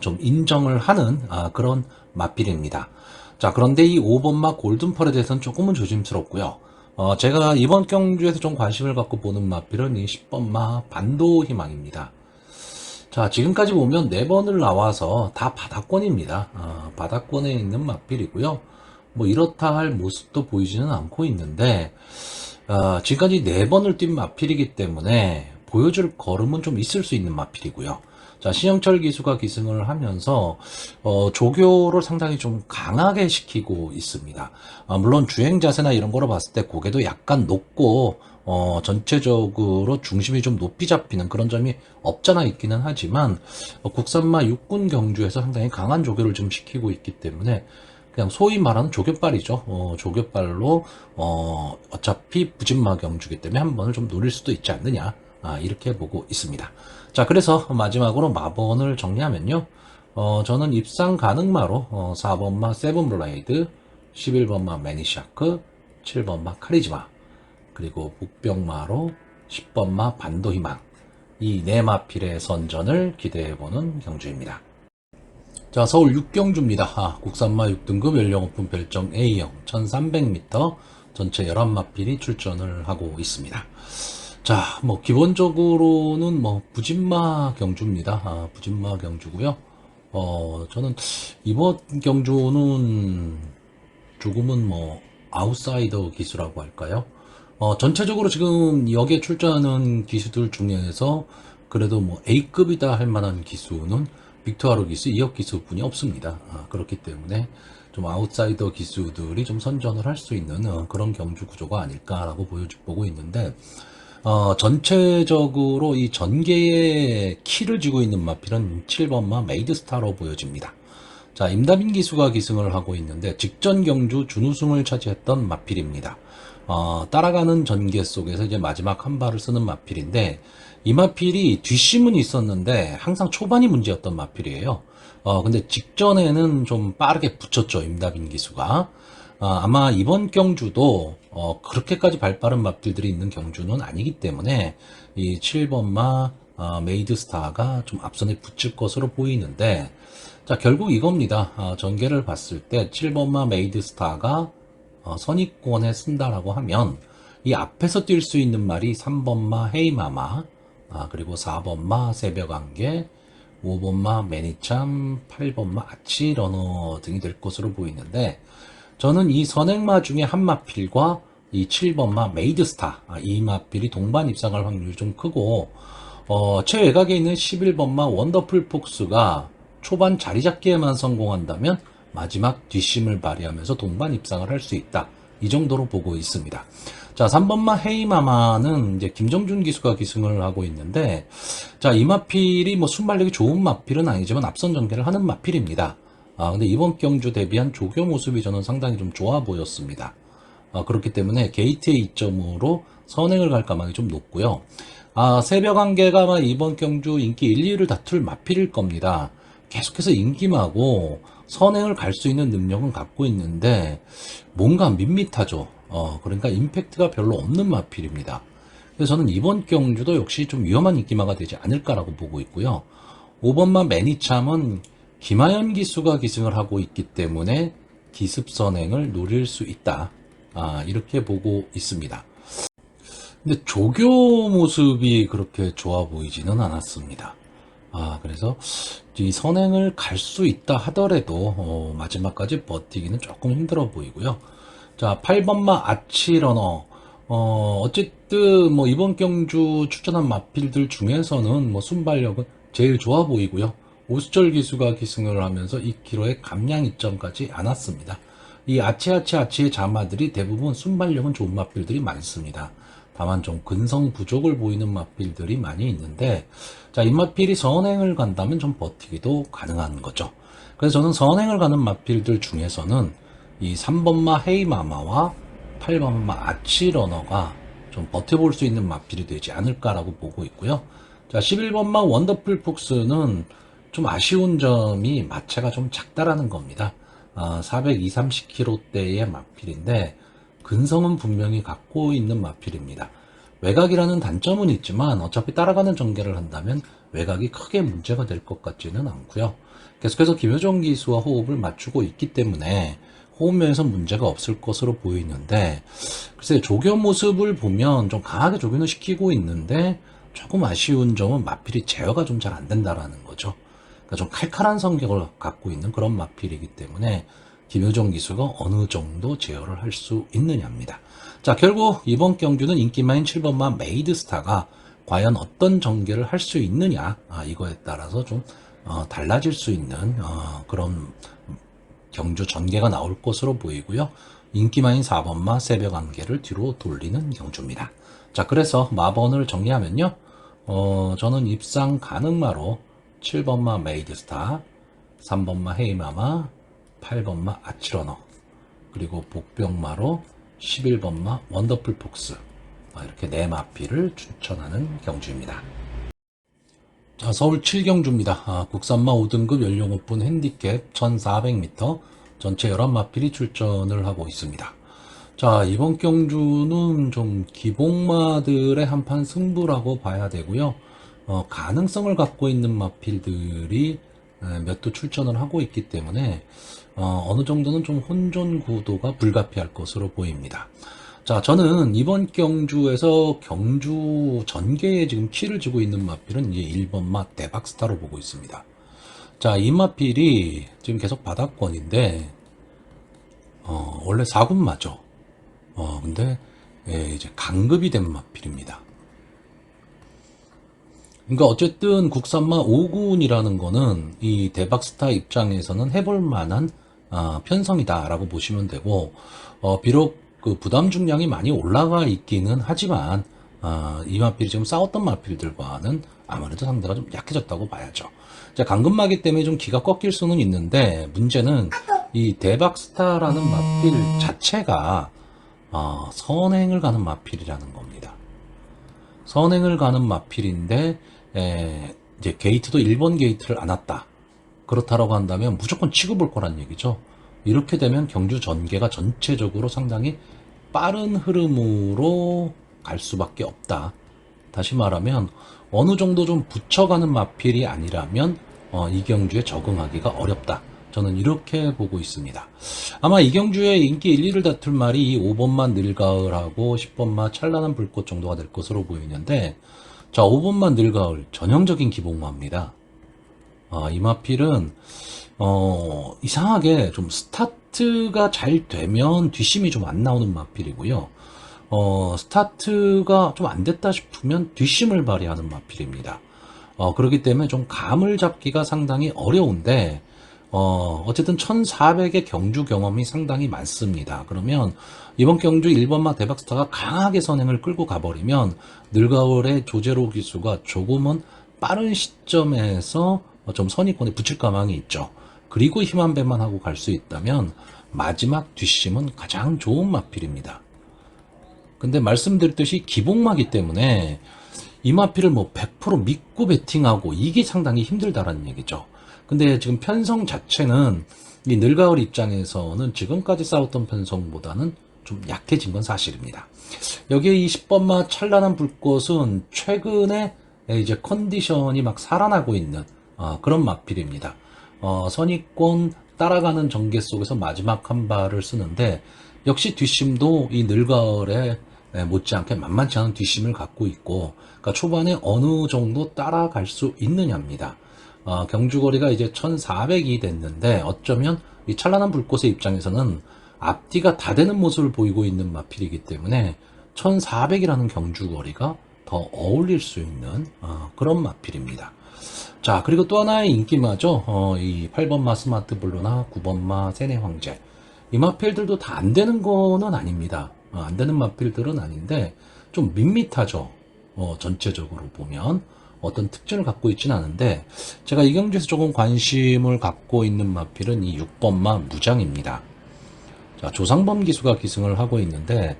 좀 인정을 하는 그런 마필입니다. 자, 그런데 이 5번마 골든펄에 대해서는 조금은 조심스럽고요. 제가 이번 경주에서 좀 관심을 갖고 보는 마필은 이 10번마 반도희망입니다. 자, 지금까지 보면 4번을 나와서 다 바닥권입니다. 바닥권에 있는 마필이고요. 뭐 이렇다 할 모습도 보이지는 않고 있는데, 지금까지 4번을 뛴 마필이기 때문에 보여줄 걸음은 좀 있을 수 있는 마필이고요. 자, 신영철 기수가 기승을 하면서 조교를 상당히 좀 강하게 시키고 있습니다. 물론 주행 자세나 이런 거로 봤을 때 고개도 약간 높고 전체적으로 중심이 좀 높이 잡히는 그런 점이 없잖아 있기는 하지만, 국산마 육군 경주에서 상당히 강한 조교를 좀 시키고 있기 때문에 그냥 소위 말하는 조교빨이죠. 조교빨로 어차피 부진마 경주기 때문에 한 번을 좀 노릴 수도 있지 않느냐, 이렇게 보고 있습니다. 자, 그래서 마지막으로 마번을 정리하면요, 저는 입상 가능마로 4번마 세븐블레이드, 11번마 매니샤크, 7번마 카리즈마, 그리고 북병마로 10번마 반도희망, 이 네 마필의 선전을 기대해보는 경주입니다. 자, 서울 6경주입니다. 국산마 6등급 연령 오픈 별정 A형 1300m, 전체 11마필이 출전을 하고 있습니다. 자, 뭐 기본적으로는 뭐 부진마 경주입니다. 부진마 경주고요. 저는 이번 경주는 조금은 뭐 아웃사이더 기수라고 할까요? 전체적으로 지금 여기에 출전하는 기수들 중에서 그래도 뭐 A급이다 할 만한 기수는 빅토아로 기수, 이혁 기수뿐이 없습니다. 그렇기 때문에 좀 아웃사이더 기수들이 좀 선전을 할 수 있는 그런 경주 구조가 아닐까라고 보고 있는데, 전체적으로 이 전개의 키를 쥐고 있는 마필은 7번마 메이드스타로 보여집니다. 자, 임다빈 기수가 기승을 하고 있는데 직전 경주 준우승을 차지했던 마필입니다. 따라가는 전개 속에서 이제 마지막 한 발을 쓰는 마필인데, 이 마필이 뒷심은 있었는데 항상 초반이 문제였던 마필이에요. 근데 직전에는 좀 빠르게 붙였죠, 임다빈 기수가. 아마 이번 경주도 그렇게까지 발빠른 마필들이 있는 경주는 아니기 때문에 이 7번마 메이드스타가 좀 앞선에 붙일 것으로 보이는데, 자, 결국 이겁니다. 전개를 봤을 때 7번마 메이드스타가 선입권에 쓴다라고 하면 이 앞에서 뛸 수 있는 말이 3번마 헤이마마, 그리고 4번마 새벽안개, 5번마 매니참, 8번마 아치러너 등이 될 것으로 보이는데, 저는 이 선행마 중에 한 마필과 이 7번마 메이드스타, 이 마필이 동반 입상할 확률이 좀 크고, 최외곽에 있는 11번마 원더풀 폭스가 초반 자리 잡기에만 성공한다면 마지막 뒷심을 발휘하면서 동반 입상을 할 수 있다. 이 정도로 보고 있습니다. 자, 3번마 헤이마마는 이제 김정준 기수가 기승을 하고 있는데, 자, 이 마필이 뭐 순발력이 좋은 마필은 아니지만 앞선 전개를 하는 마필입니다. 근데 이번 경주 대비한 조교 모습이 저는 상당히 좀 좋아 보였습니다. 그렇기 때문에 게이트의 이점으로 선행을 갈 가망이 좀 높고요. 새벽 안개가 아마 이번 경주 인기 1, 2위를 다툴 마필일 겁니다. 계속해서 인기마고 선행을 갈 수 있는 능력은 갖고 있는데 뭔가 밋밋하죠. 그러니까 임팩트가 별로 없는 마필입니다. 그래서 저는 이번 경주도 역시 좀 위험한 인기마가 되지 않을까라고 보고 있고요. 5번마 매니참은 김하연 기수가 기승을 하고 있기 때문에 기습 선행을 노릴 수 있다. 이렇게 보고 있습니다. 근데 조교 모습이 그렇게 좋아 보이지는 않았습니다. 그래서 이 선행을 갈 수 있다 하더라도 마지막까지 버티기는 조금 힘들어 보이고요. 자, 8번마 아치러너. 어쨌든 뭐 이번 경주 출전한 마필들 중에서는 뭐 순발력은 제일 좋아 보이고요. 오수철 기수가 기승을 하면서 2km의 감량 이점까지 안았습니다. 이 아치의 자마들이 대부분 순발력은 좋은 마필들이 많습니다. 다만 좀 근성 부족을 보이는 마필들이 많이 있는데, 자, 이 마필이 선행을 간다면 좀 버티기도 가능한 거죠. 그래서 저는 선행을 가는 마필들 중에서는 이 3번마 헤이마마와 8번마 아치러너가 좀 버텨볼 수 있는 마필이 되지 않을까라고 보고 있고요. 자, 11번마 원더풀 폭스는 좀 아쉬운 점이 마체가 좀 작다라는 겁니다. 420, 30kg대의 마필인데 근성은 분명히 갖고 있는 마필입니다. 외곽이라는 단점은 있지만 어차피 따라가는 전개를 한다면 외곽이 크게 문제가 될 것 같지는 않고요. 계속해서 김효정 기수와 호흡을 맞추고 있기 때문에 호흡면에서 문제가 없을 것으로 보이는데, 글쎄 조교 모습을 보면 좀 강하게 조교는 시키고 있는데 조금 아쉬운 점은 마필이 제어가 좀 잘 안 된다라는 거죠. 그러니까 좀 칼칼한 성격을 갖고 있는 그런 마필이기 때문에 김효정 기수가 어느 정도 제어를 할 수 있느냐입니다. 자, 결국 이번 경주는 인기마인 7번마 메이드스타가 과연 어떤 전개를 할 수 있느냐, 이거에 따라서 좀 달라질 수 있는 그런 경주 전개가 나올 것으로 보이고요. 인기마인 4번마 새벽 안개를 뒤로 돌리는 경주입니다. 자, 그래서 마번을 정리하면요. 저는 입상 가능마로 7번마 메이드스타, 3번마 헤이마마, 8번마 아치러너, 그리고 복병마로 11번마 원더풀 폭스, 이렇게 네 마필을 추천하는 경주입니다. 자, 서울 7경주입니다. 국산마 5등급 연령 오픈 핸디캡 1400m 전체 11마필이 출전을 하고 있습니다. 자, 이번 경주는 좀 기복마들의 한판 승부라고 봐야 되고요. 가능성을 갖고 있는 마필들이 몇 도 출전을 하고 있기 때문에 어느 정도는 좀 혼전 구도가 불가피할 것으로 보입니다. 자, 저는 이번 경주에서 경주 전개에 지금 키를 쥐고 있는 마필은 이제 1번마 대박스타로 보고 있습니다. 자, 이 마필이 지금 계속 바닥권인데, 원래 4군마죠. 근데, 이제 강급이 된 마필입니다. 그러니까 어쨌든 국산마 5군이라는 거는 이 대박스타 입장에서는 해볼 만한 편성이다라고 보시면 되고, 비록 그 부담 중량이 많이 올라가 있기는 하지만 이 마필이 지금 싸웠던 마필들과는 아무래도 상대가 좀 약해졌다고 봐야죠. 자, 강금마기 때문에 좀 기가 꺾일 수는 있는데 문제는 이 대박스타라는 마필 자체가 선행을 가는 마필이라는 겁니다. 선행을 가는 마필인데 이제 게이트도 1번 게이트를 안 왔다. 그렇다라고 한다면 무조건 치고 볼 거란 얘기죠. 이렇게 되면 경주 전개가 전체적으로 상당히 빠른 흐름으로 갈 수밖에 없다. 다시 말하면 어느 정도 좀 붙여가는 마필이 아니라면 이경주에 적응하기가 어렵다. 저는 이렇게 보고 있습니다. 아마 이경주의 인기 1, 2를 다툴 말이 이 5번마 늘가을하고 10번마 찬란한 불꽃 정도가 될 것으로 보이는데, 자, 5번마 늘가을 전형적인 기복마입니다. 이 마필은 이상하게 좀 스타트가 잘 되면 뒷심이 좀 안 나오는 마필이고요. 스타트가 좀 안 됐다 싶으면 뒷심을 발휘하는 마필입니다. 그렇기 때문에 좀 감을 잡기가 상당히 어려운데, 어쨌든 1400의 경주 경험이 상당히 많습니다. 그러면 이번 경주 1번마 대박스타가 강하게 선행을 끌고 가버리면 늘가을의 조제로 기수가 조금은 빠른 시점에서 좀 선의권에 붙일 가망이 있죠. 그리고 힘 한 배만 하고 갈 수 있다면 마지막 뒷심은 가장 좋은 마필입니다. 근데 말씀드렸듯이 기복마기 때문에 이 마필을 뭐 100% 믿고 베팅하고 이게 상당히 힘들다라는 얘기죠. 근데 지금 편성 자체는 이 늘가을 입장에서는 지금까지 싸웠던 편성보다는 좀 약해진 건 사실입니다. 여기에 이 10번마 찬란한 불꽃은 최근에 이제 컨디션이 막 살아나고 있는 그런 마필입니다. 선입권 따라가는 전개 속에서 마지막 한 발을 쓰는데, 역시 뒷심도 이 늘가을에 못지않게 만만치 않은 뒷심을 갖고 있고, 그러니까 초반에 어느 정도 따라갈 수 있느냐입니다. 경주거리가 이제 1400이 됐는데 어쩌면 이 찬란한 불꽃의 입장에서는 앞뒤가 다 되는 모습을 보이고 있는 마필이기 때문에 1400이라는 경주거리가 더 어울릴 수 있는 그런 마필입니다. 자, 그리고 또 하나의 인기마죠. 이 8번마 스마트블루나 9번마 세네황제. 이 마필들도 다 안 되는 거는 아닙니다. 안 되는 마필들은 아닌데 좀 밋밋하죠. 전체적으로 보면 어떤 특징을 갖고 있지는 않은데, 제가 이 경주에서 조금 관심을 갖고 있는 마필은 이 6번마 무장입니다. 자, 조상범 기수가 기승을 하고 있는데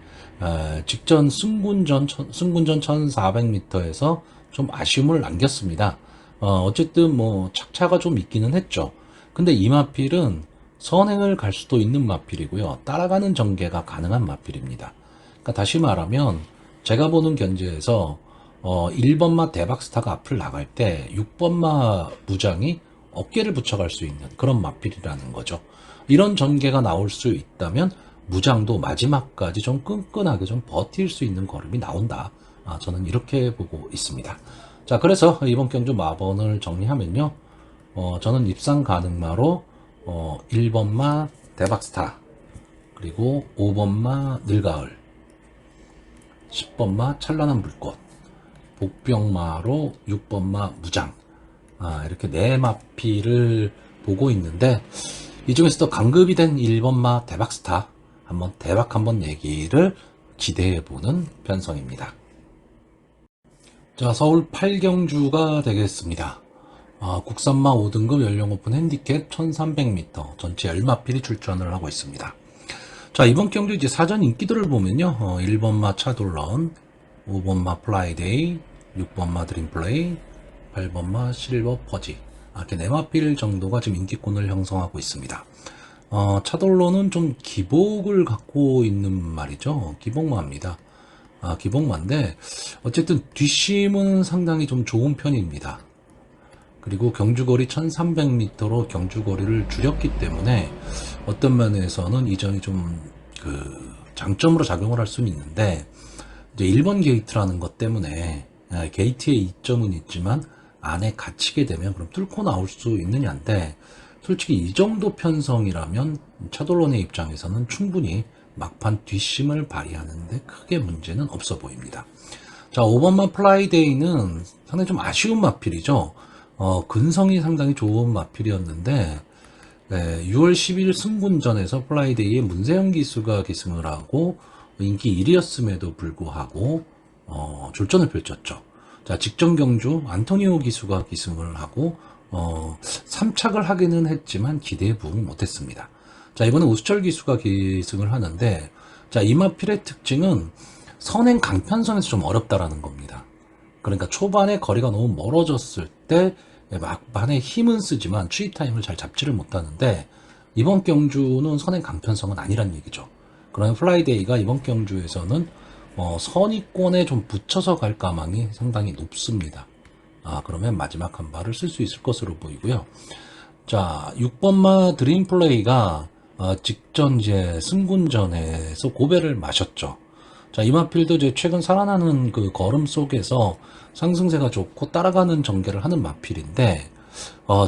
직전 승군전 1400m에서 좀 아쉬움을 남겼습니다. 어쨌든 뭐 착차가 좀 있기는 했죠. 근데 이 마필은 선행을 갈 수도 있는 마필이고요. 따라가는 전개가 가능한 마필입니다. 그러니까 다시 말하면 제가 보는 견제에서 1번마 대박스타가 앞을 나갈 때 6번마 무장이 어깨를 붙여갈 수 있는 그런 마필이라는 거죠. 이런 전개가 나올 수 있다면 무장도 마지막까지 좀 끈끈하게 좀 버틸 수 있는 걸음이 나온다. 저는 이렇게 보고 있습니다. 자, 그래서 이번 경주 마번을 정리하면요. 저는 입상 가능마로 1번마 대박스타, 그리고 5번마 늘가을, 10번마 찬란한 불꽃, 복병마로 6번마 무장, 이렇게 네 마필을 보고 있는데, 이 중에서도 강급이 된 1번마 대박스타 한번 대박 한번 내기를 기대해보는 편성입니다. 자, 서울 8경주가 되겠습니다. 국산마 5등급 연령 오픈 핸디캡 1300m 전체 10마필이 출전을 하고 있습니다. 자, 이번 경주 이제 사전 인기들을 보면요. 1번마 차돌런, 5번마 플라이데이, 6번마 드림플레이, 8번마 실버 퍼지. 이렇게 4마필 정도가 지금 인기권을 형성하고 있습니다. 차돌로는 좀 기복을 갖고 있는 말이죠. 기복마입니다. 기복마인데 어쨌든 뒷심은 상당히 좀 좋은 편입니다. 그리고 경주거리 1300m로 경주거리를 줄였기 때문에 어떤 면에서는 이 점이 좀 장점으로 작용을 할 수는 있는데, 이제 1번 게이트라는 것 때문에 게이트의 이점은 있지만 안에 갇히게 되면 그럼 뚫고 나올 수 있느냐인데, 솔직히 이 정도 편성이라면 차돌론의 입장에서는 충분히 막판 뒷심을 발휘하는데 크게 문제는 없어 보입니다. 자, 5번만 플라이데이는 상당히 좀 아쉬운 마필이죠. 근성이 상당히 좋은 마필이었는데 6월 10일 승군전에서 플라이데이의 문세영 기수가 기승을 하고 인기 1위였음에도 불구하고 졸전을 펼쳤죠. 자, 직전 경주 안토니오 기수가 기승을 하고 3착을 하기는 했지만 기대에 부응을 못했습니다. 자, 이번에 우수철 기수가 기승을 하는데, 자, 이 마필의 특징은 선행 강편성에서 좀 어렵다라는 겁니다. 그러니까 초반에 거리가 너무 멀어졌을 때 막판에 힘은 쓰지만 추입 타임을 잘 잡지를 못하는데, 이번 경주는 선행 강편성은 아니란 얘기죠. 그러면 플라이데이가 이번 경주에서는 선위권에 좀 붙여서 갈 가망이 상당히 높습니다. 그러면 마지막 한 발을 쓸 수 있을 것으로 보이고요. 자, 6번마 드림플레이가 직전 이제 승군전에서 고배를 마셨죠. 자, 이마필도 이제 최근 살아나는 그 걸음 속에서 상승세가 좋고 따라가는 전개를 하는 마필인데,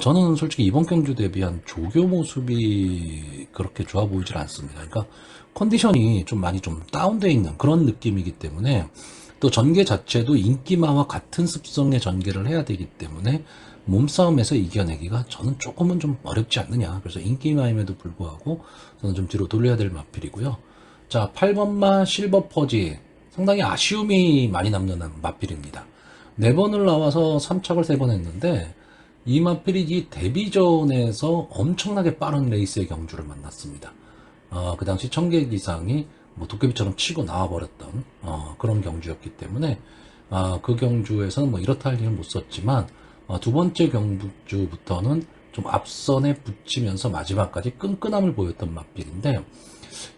저는 솔직히 이번 경주 대비한 조교 모습이 그렇게 좋아 보이질 않습니다. 그러니까 컨디션이 좀 많이 좀 다운되어 있는 그런 느낌이기 때문에, 또 전개 자체도 인기마와 같은 습성의 전개를 해야 되기 때문에 몸싸움에서 이겨내기가 저는 조금은 좀 어렵지 않느냐. 그래서 인기마임에도 불구하고 저는 좀 뒤로 돌려야 될 마필이고요. 자, 8번마 실버 퍼지, 상당히 아쉬움이 많이 남는 마필입니다. 4번을 나와서 3착을 3번 했는데, 이 마필이 이 데뷔전에서 엄청나게 빠른 레이스의 경주를 만났습니다. 그 당시 청객 이상이 뭐 도깨비처럼 치고 나와버렸던 그런 경주였기 때문에, 그 경주에서는 뭐 이렇다 할 일은 못 썼지만, 두 번째 경주부터는 좀 앞선에 붙이면서 마지막까지 끈끈함을 보였던 마필인데,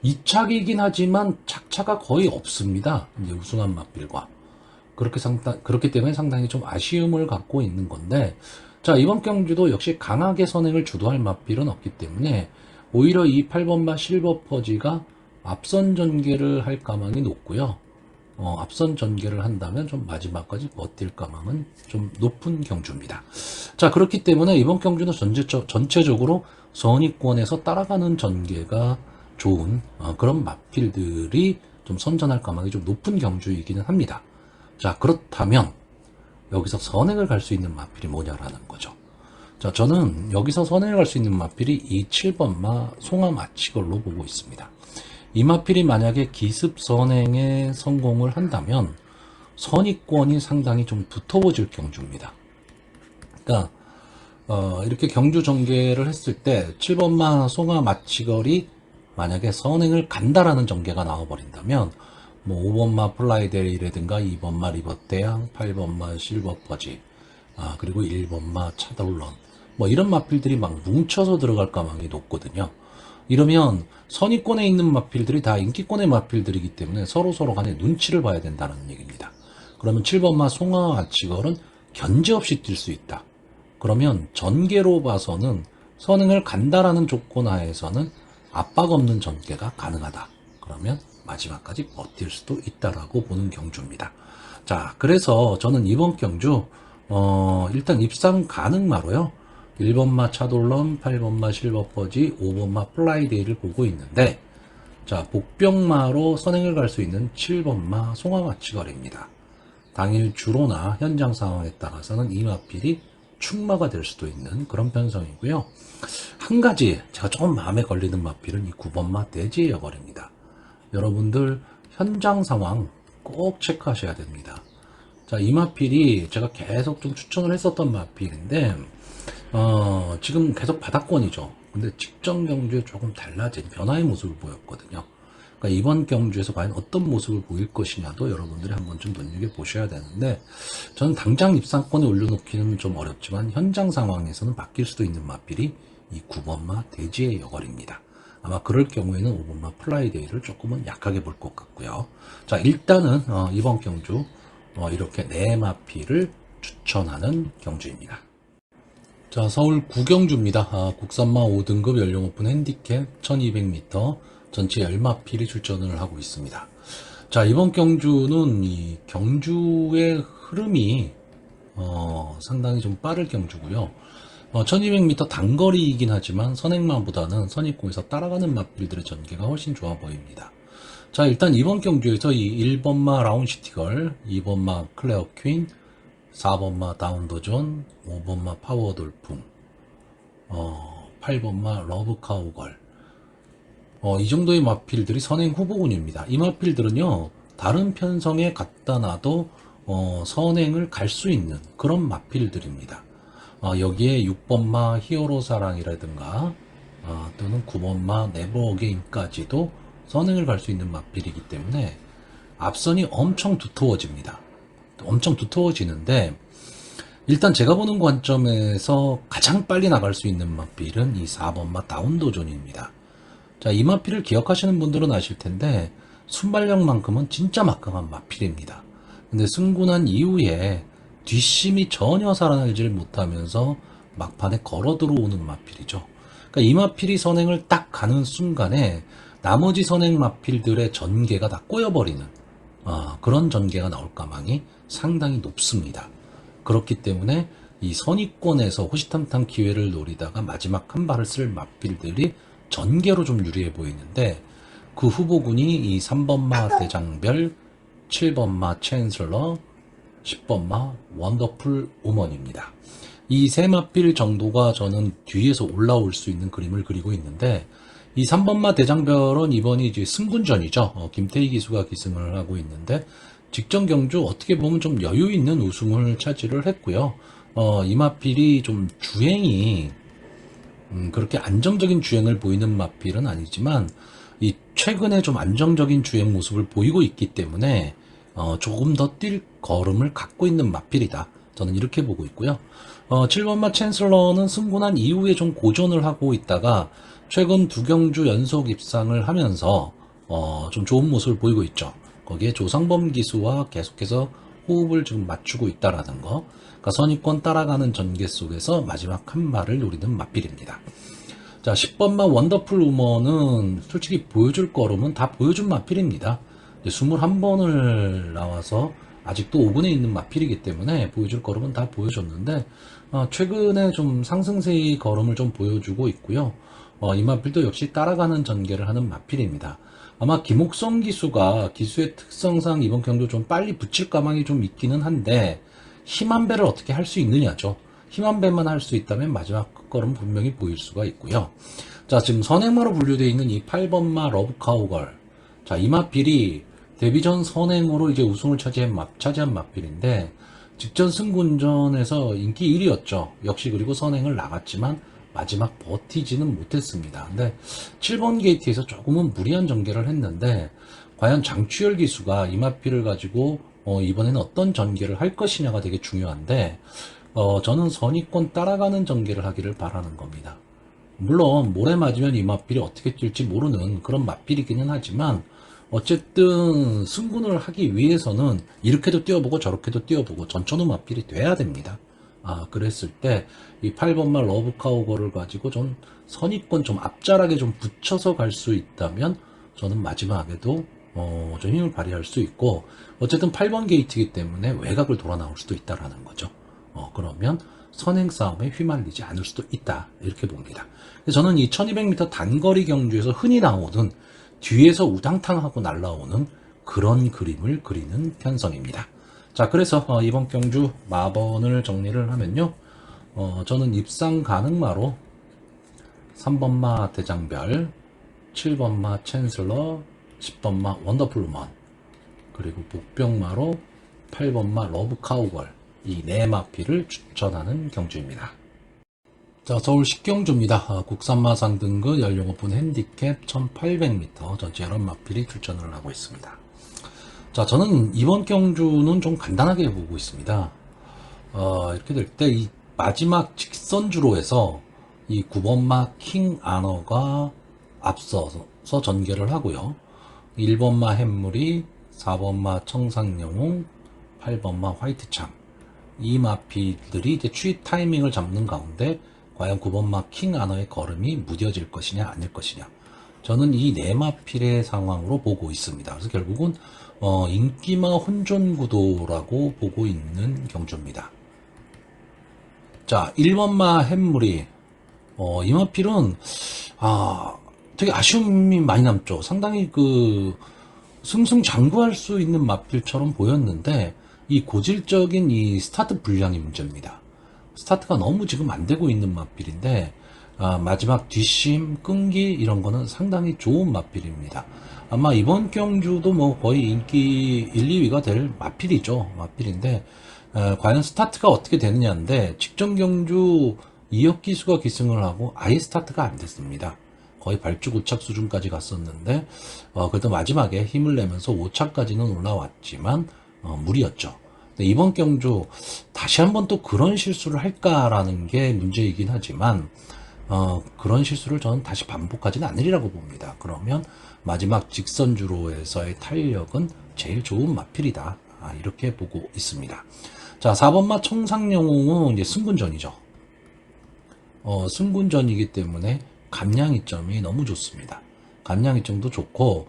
2착이긴 하지만 착차가 거의 없습니다. 이제 우승한 마필과. 그렇기 때문에 상당히 좀 아쉬움을 갖고 있는 건데, 자, 이번 경주도 역시 강하게 선행을 주도할 마필은 없기 때문에, 오히려 이 8번마 실버 퍼지가 앞선 전개를 할 가망이 높고요. 앞선 전개를 한다면 좀 마지막까지 버틸 가망은 좀 높은 경주입니다. 자, 그렇기 때문에 이번 경주는 전체적으로 선위권에서 따라가는 전개가 좋은 그런 마필들이 좀 선전할 가망이 좀 높은 경주이기는 합니다. 자, 그렇다면 여기서 선행을 갈 수 있는 마필이 뭐냐라는 거죠. 자, 저는 여기서 선행을 갈 수 있는 마필이 이 7번마 송암 아치걸로 보고 있습니다. 이 마필이 만약에 기습 선행에 성공을 한다면 선위권이 상당히 좀 붙어보질 경주입니다. 그러니까 이렇게 경주 전개를 했을 때 7번마 송암 아치걸이 만약에 선행을 간다라는 전개가 나와버린다면, 뭐 5번마 플라이데이라든가 2번마 리버대양, 8번마 실버 퍼지, 그리고 1번마 차돌런, 뭐 이런 마필들이 막 뭉쳐서 들어갈 가망이 높거든요. 이러면 선위권에 있는 마필들이 다 인기권의 마필들이기 때문에 서로 간에 눈치를 봐야 된다는 얘기입니다. 그러면 7번마 송아 아치걸은 견제 없이 뛸 수 있다. 그러면 전개로 봐서는 선행을 간다라는 조건 하에서는 압박 없는 전개가 가능하다. 그러면 마지막까지 버틸 수도 있다라고 보는 경주입니다. 자, 그래서 저는 이번 경주 일단 입상 가능마로요. 1번마 차돌런, 8번마 실버퍼지, 5번마 플라이데이를 보고 있는데, 자, 복병마로 선행을 갈 수 있는 7번마 송화마치거리입니다. 당일 주로나 현장 상황에 따라서는 이 마필이 축마가 될 수도 있는 그런 편성이고요. 한 가지 제가 조금 마음에 걸리는 마필은 이 9번마 대지의 여걸입니다. 여러분들 현장 상황 꼭 체크하셔야 됩니다. 자, 이 마필이 제가 계속 좀 추천을 했었던 마필인데, 지금 계속 바닥권이죠. 근데 직전 경주에 조금 달라진 변화의 모습을 보였거든요. 그러니까 이번 경주에서 과연 어떤 모습을 보일 것이냐도 여러분들이 한번 좀 눈여겨보셔야 되는데, 저는 당장 입상권에 올려놓기는 좀 어렵지만 현장 상황에서는 바뀔 수도 있는 마필이 이 9번마 대지의 여걸입니다. 아마 그럴 경우에는 5번마 플라이데이를 조금은 약하게 볼 것 같고요. 자, 일단은 이번 경주 이렇게 4마필을 추천하는 경주입니다. 자, 서울 구경주입니다. 국산마 5등급 연령 오픈 핸디캡 1200m 전체 10마필이 출전을 하고 있습니다. 자, 이번 경주는 이 경주의 흐름이 상당히 좀 빠를 경주고요. 1200m 단거리이긴 하지만 선행마보다는 선입공에서 따라가는 마필들의 전개가 훨씬 좋아 보입니다. 자, 일단 이번 경주에서 이 1번마 라운시티걸, 2번마 클레어 퀸, 4번마 다운더존, 5번마 파워 돌풍, 8번마 러브 카우걸, 이 정도의 마필들이 선행 후보군입니다. 이 마필들은요, 다른 편성에 갖다 놔도 선행을 갈 수 있는 그런 마필들입니다. 여기에 6번마 히어로 사랑이라든가 또는 9번마 네버 어게인까지도 선행을 갈 수 있는 마필이기 때문에 앞선이 엄청 두터워집니다. 엄청 두터워지는데, 일단 제가 보는 관점에서 가장 빨리 나갈 수 있는 마필은 이 4번마 다운도존입니다. 자, 이 마필을 기억하시는 분들은 아실 텐데 순발력만큼은 진짜 막강한 마필입니다. 근데 승군한 이후에 뒷심이 전혀 살아나질 못하면서 막판에 걸어 들어오는 마필이죠. 그러니까 이 마필이 선행을 딱 가는 순간에 나머지 선행 마필들의 전개가 다 꼬여버리는 그런 전개가 나올 가망이 상당히 높습니다. 그렇기 때문에 이 선위권에서 호시탐탐 기회를 노리다가 마지막 한 발을 쓸 맞빌들이 전개로 좀 유리해 보이는데, 그 후보군이 이 3번마 대장별, 7번마 챈슬러, 10번마 원더풀 우먼입니다. 이 세 맞빌 정도가 저는 뒤에서 올라올 수 있는 그림을 그리고 있는데, 이 3번마 대장별은 이번이 이제 승군전이죠. 김태희 기수가 기승을 하고 있는데, 직전 경주 어떻게 보면 좀 여유 있는 우승을 차지를 했고요. 이 마필이 좀 주행이 그렇게 안정적인 주행을 보이는 마필은 아니지만 이 최근에 좀 안정적인 주행 모습을 보이고 있기 때문에 조금 더 뛸 걸음을 갖고 있는 마필이다. 저는 이렇게 보고 있고요. 7번마 챈슬러는 승군한 이후에 좀 고전을 하고 있다가 최근 두 경주 연속 입상을 하면서 좀 좋은 모습을 보이고 있죠. 거기에 조상범 기수와 계속해서 호흡을 지금 맞추고 있다라는 거. 그러니까 선입권 따라가는 전개 속에서 마지막 한 발을 노리는 마필입니다. 자, 10번마 원더풀 우먼은 솔직히 보여줄 걸음은 다 보여준 마필입니다. 21번을 나와서 아직도 5군에 있는 마필이기 때문에 보여줄 걸음은 다 보여줬는데, 최근에 좀 상승세의 걸음을 좀 보여주고 있고요. 이 마필도 역시 따라가는 전개를 하는 마필입니다. 아마 김옥성 기수가 기수의 특성상 이번 경도 좀 빨리 붙일 가망이 좀 있기는 한데, 힘한 배를 어떻게 할 수 있느냐죠. 힘한 배만 할 수 있다면 마지막 걸음 분명히 보일 수가 있고요. 자, 지금 선행마로 분류되어 있는 이 8번마 러브카우걸. 자, 이 마필이 데뷔전 선행으로 이제 우승을 차지한 마필인데, 직전 승군전에서 인기 1위였죠. 역시 그리고 선행을 나갔지만 마지막 버티지는 못했습니다. 근데 7번 게이트에서 조금은 무리한 전개를 했는데, 과연 장추열 기수가 이 마필을 가지고 이번에는 어떤 전개를 할 것이냐가 되게 중요한데, 저는 선의권 따라가는 전개를 하기를 바라는 겁니다. 물론 모래 맞으면 이 마필이 어떻게 뛸지 모르는 그런 마필이기는 하지만, 어쨌든 승군을 하기 위해서는 이렇게도 뛰어보고 저렇게도 뛰어보고 전천후 마필이 돼야 됩니다. 그랬을 때 이 8번마 러브카우거를 가지고 좀 선입권 좀 앞자락에 좀 붙여서 갈 수 있다면 저는 마지막에도 좀 힘을 발휘할 수 있고, 어쨌든 8번 게이트이기 때문에 외곽을 돌아 나올 수도 있다라는 거죠. 그러면 선행 싸움에 휘말리지 않을 수도 있다, 이렇게 봅니다. 저는 이 1200m 단거리 경주에서 흔히 나오는 뒤에서 우당탕하고 날라오는 그런 그림을 그리는 편성입니다. 자, 그래서 이번 경주 마번을 정리를 하면요, 저는 입상 가능마로 3번마 대장별, 7번마 챈슬러, 10번마 원더풀 우먼, 그리고 복병마로 8번마 러브카우걸, 이 네 마필을 추천하는 경주입니다. 자, 서울 식경주입니다. 국산마 상등급 연령 오픈 핸디캡 1800m 전체 여러 마필이 출전을 하고 있습니다. 자, 저는 이번 경주는 좀 간단하게 보고 있습니다. 이렇게 될 때 이 마지막 직선주로 해서 이 9번마 킹 아너가 앞서서 전개를 하고요. 1번마 햄물이, 4번마 청상영웅, 8번마 화이트참, 이 마필들이 이제 추입 타이밍을 잡는 가운데 과연 9번마 킹 아너의 걸음이 무뎌질 것이냐 아닐 것이냐, 저는 이 네 마필의 상황으로 보고 있습니다. 그래서 결국은 인기마 혼존 구도라고 보고 있는 경주입니다. 자, 1번마 햄물이, 이 마필은 되게 아쉬움이 많이 남죠. 상당히 승승장구할 수 있는 마필처럼 보였는데, 이 고질적인 이 스타트 불량이 문제입니다. 스타트가 너무 지금 안 되고 있는 마필인데, 마지막 뒷심, 끈기 이런 거는 상당히 좋은 마필입니다. 아마 이번 경주도 뭐 거의 인기 1, 2위가 될 마필인데, 과연 스타트가 어떻게 되느냐인데, 직전 경주 이혁 기수가 기승을 하고 아예 스타트가 안 됐습니다. 거의 발주 5착 수준까지 갔었는데, 그래도 마지막에 힘을 내면서 5차까지는 올라왔지만 무리였죠. 근데 이번 경주 다시 한번 또 그런 실수를 할까라는 게 문제이긴 하지만 그런 실수를 저는 다시 반복하지는 않으리라고 봅니다. 그러면 마지막 직선주로에서의 탄력은 제일 좋은 마필이다. 이렇게 보고 있습니다. 자, 4번마 청상영웅은 이제 승군전이죠. 승군전이기 때문에 감량이점이 너무 좋습니다. 감량이점도 좋고,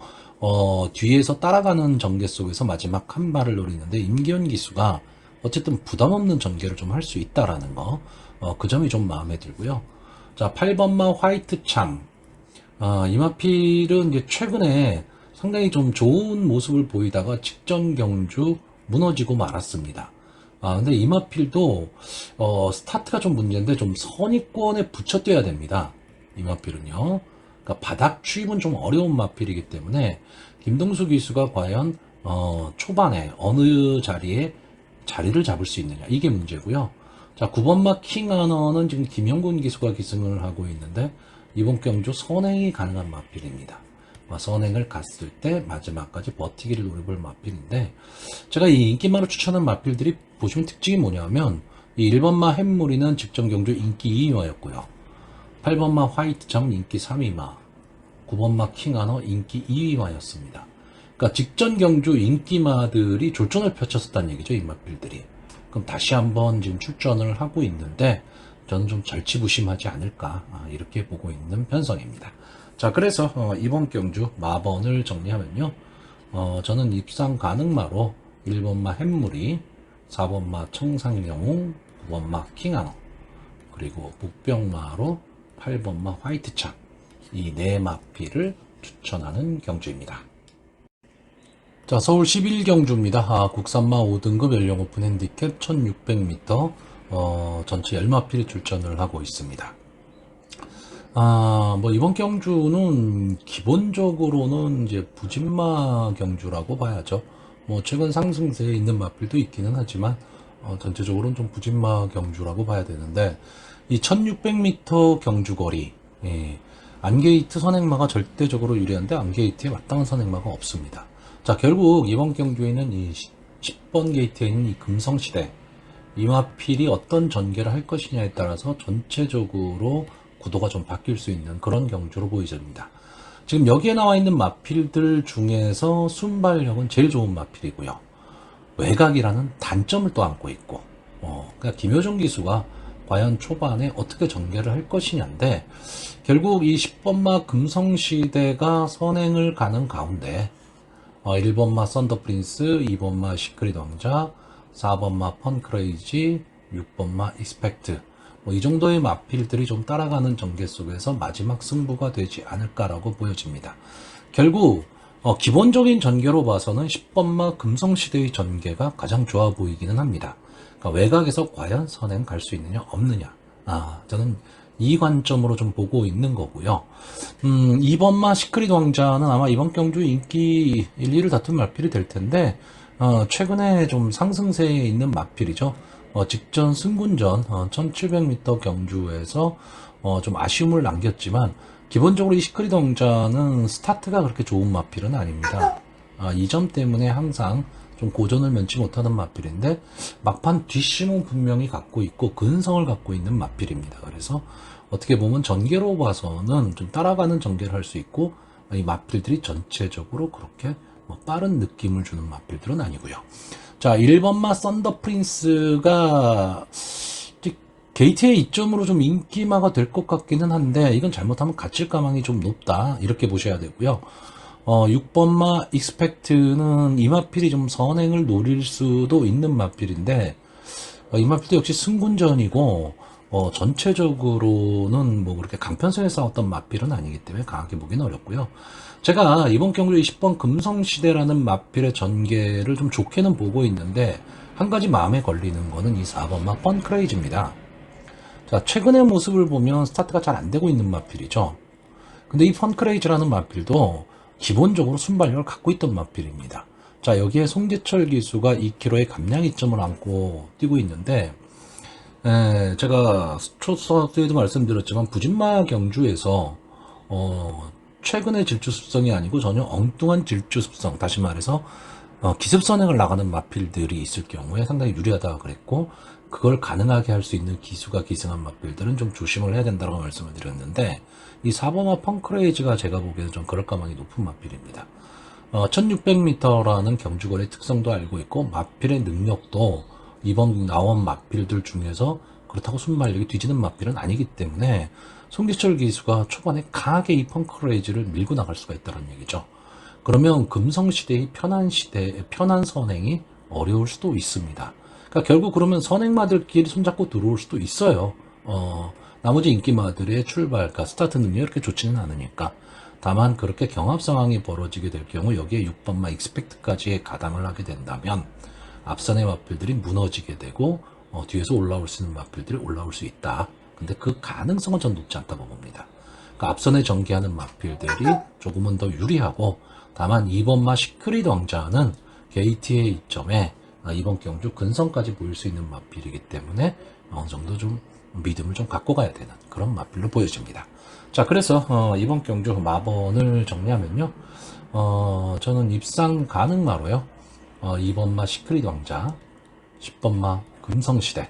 뒤에서 따라가는 전개 속에서 마지막 한 발을 노리는데 임기현 기수가 어쨌든 부담 없는 전개를 좀 할 수 있다라는 거, 그 점이 좀 마음에 들고요. 자, 8번마 화이트 참. 이 마필은 이제 최근에 상당히 좀 좋은 모습을 보이다가 직전 경주 무너지고 말았습니다. 근데 이 마필도, 스타트가 좀 문제인데 좀 선입권에 붙여 뛰어야 됩니다. 이 마필은요. 그러니까 바닥 추입은 좀 어려운 마필이기 때문에 김동수 기수가 과연, 초반에 어느 자리에 자리를 잡을 수 있느냐. 이게 문제고요. 자, 9번마 킹하너는 지금 김영군 기수가 기승을 하고 있는데 이번 경주 선행이 가능한 마필입니다. 선행을 갔을 때 마지막까지 버티기를 노려볼 마필인데 제가 이 인기마로 추천한 마필들이 보시면 특징이 뭐냐면 이 1번마 햄무리는 직전 경주 인기 2위마였고요. 8번마 화이트참 인기 3위마, 9번마 킹하너 인기 2위마였습니다. 그러니까 직전 경주 인기마들이 졸전을 펼쳤었다는 얘기죠. 이 마필들이. 그럼 다시 한번 지금 출전을 하고 있는데 저는 좀 절치부심하지 않을까 이렇게 보고 있는 편성입니다. 자, 그래서 이번 경주 마번을 정리하면요. 저는 입상 가능마로 1번마 햄무리, 4번마 청상영웅, 9번마 킹하너, 그리고 복병마로 8번마 화이트참, 이 네 마필을 추천하는 경주입니다. 자, 서울 11경주입니다. 국산마 5등급 연령 오픈 핸디캡 1600m, 전체 10마필이 출전을 하고 있습니다. 이번 경주는 기본적으로는 이제 부진마 경주라고 봐야죠. 최근 상승세에 있는 마필도 있기는 하지만, 전체적으로는 좀 부진마 경주라고 봐야 되는데, 이 1600m 경주거리, 안게이트 선행마가 절대적으로 유리한데, 안게이트에 마땅한 선행마가 없습니다. 자, 결국 이번 경주에는 이 10번 게이트에 있는 이 금성시대, 이 마필이 어떤 전개를 할 것이냐에 따라서 전체적으로 구도가 좀 바뀔 수 있는 그런 경주로 보여집니다. 지금 여기에 나와 있는 마필들 중에서 순발력은 제일 좋은 마필이고요. 외곽이라는 단점을 또 안고 있고, 그러니까 김효정 기수가 과연 초반에 어떻게 전개를 할 것이냐인데, 결국 이 10번마 금성시대가 선행을 가는 가운데, 1번마 썬더프린스, 2번마 시크릿 왕자, 4번마 펀크레이지, 6번마 익스펙트, 이 정도의 마필들이 좀 따라가는 전개 속에서 마지막 승부가 되지 않을까라고 보여집니다. 결국 기본적인 전개로 봐서는 10번마 금성시대의 전개가 가장 좋아 보이기는 합니다. 그러니까 외곽에서 과연 선행 갈 수 있느냐 없느냐, 저는 이 관점으로 좀 보고 있는 거고요. 2번마 시크릿 왕자는 아마 이번 경주 인기 1, 2를 다툰 마필이 될 텐데, 최근에 좀 상승세에 있는 마필이죠. 직전 승군전 1700m 경주에서 좀 아쉬움을 남겼지만, 기본적으로 이 시크릿 왕자는 스타트가 그렇게 좋은 마필은 아닙니다. 이 점 때문에 항상 좀 고전을 면치 못하는 마필인데, 막판 뒷심은 분명히 갖고 있고 근성을 갖고 있는 마필입니다. 그래서 어떻게 보면 전개로 봐서는 좀 따라가는 전개를 할 수 있고, 이 마필들이 전체적으로 그렇게 빠른 느낌을 주는 마필들은 아니고요. 자, 1번마 썬더 프린스가 게이트의 이점으로 좀 인기마가 될 것 같기는 한데, 이건 잘못하면 갇힐 가망이 좀 높다 이렇게 보셔야 되고요. 6번마 익스펙트는 이 마필이 좀 선행을 노릴 수도 있는 마필인데, 이 마필도 역시 승군전이고, 전체적으로는 그렇게 강편성에 싸웠던 마필은 아니기 때문에 강하게 보기는 어렵고요. 제가 이번 경주 20번 금성시대라는 마필의 전개를 좀 좋게는 보고 있는데, 한 가지 마음에 걸리는 거는 이 4번마 펀크레이지입니다. 자, 최근의 모습을 보면 스타트가 잘 안 되고 있는 마필이죠. 근데 이 펀크레이지라는 마필도 기본적으로 순발력을 갖고 있던 마필입니다. 자, 여기에 송재철 기수가 2km의 감량 이점을 안고 뛰고 있는데, 제가 초서에도 말씀드렸지만 부진마 경주에서 최근의 질주 습성이 아니고 전혀 엉뚱한 질주 습성, 다시 말해서 기습 선행을 나가는 마필들이 있을 경우에 상당히 유리하다고 그랬고, 그걸 가능하게 할 수 있는 기수가 기승한 마필들은 좀 조심을 해야 된다고 말씀을 드렸는데, 이 사범화 펑크레이즈가 제가 보기에는 좀 그럴 가망이 높은 마필입니다. 1600m라는 경주거리 특성도 알고 있고, 마필의 능력도 이번 나온 마필들 중에서 그렇다고 순발력이 뒤지는 마필은 아니기 때문에 송기철 기수가 초반에 강하게 이 펑크레이즈를 밀고 나갈 수가 있다는 얘기죠. 그러면 금성시대의 편한 선행이 어려울 수도 있습니다. 그러니까 결국 그러면 선행마들끼리 손잡고 들어올 수도 있어요. 나머지 인기마들의 출발, 그러니까 스타트 능력이 이렇게 좋지는 않으니까. 다만 그렇게 경합 상황이 벌어지게 될 경우 여기에 6번마 익스펙트까지 가담을 하게 된다면 앞선의 마필들이 무너지게 되고 뒤에서 올라올 수 있는 마필들이 올라올 수 있다. 근데 그 가능성은 전 높지 않다고 봅니다. 그러니까 앞선에 전개하는 마필들이 조금은 더 유리하고, 다만 2번마 시크릿 왕자는 게이트의 이점에 이번 경주 근성까지 보일 수 있는 마필이기 때문에 어느 정도 좀 믿음을 좀 갖고 가야 되는 그런 마필로 보여집니다. 자, 그래서 이번 경주 마번을 정리하면요, 저는 입상 가능마로요, 2번마 시크릿 왕자, 10번마 금성시대,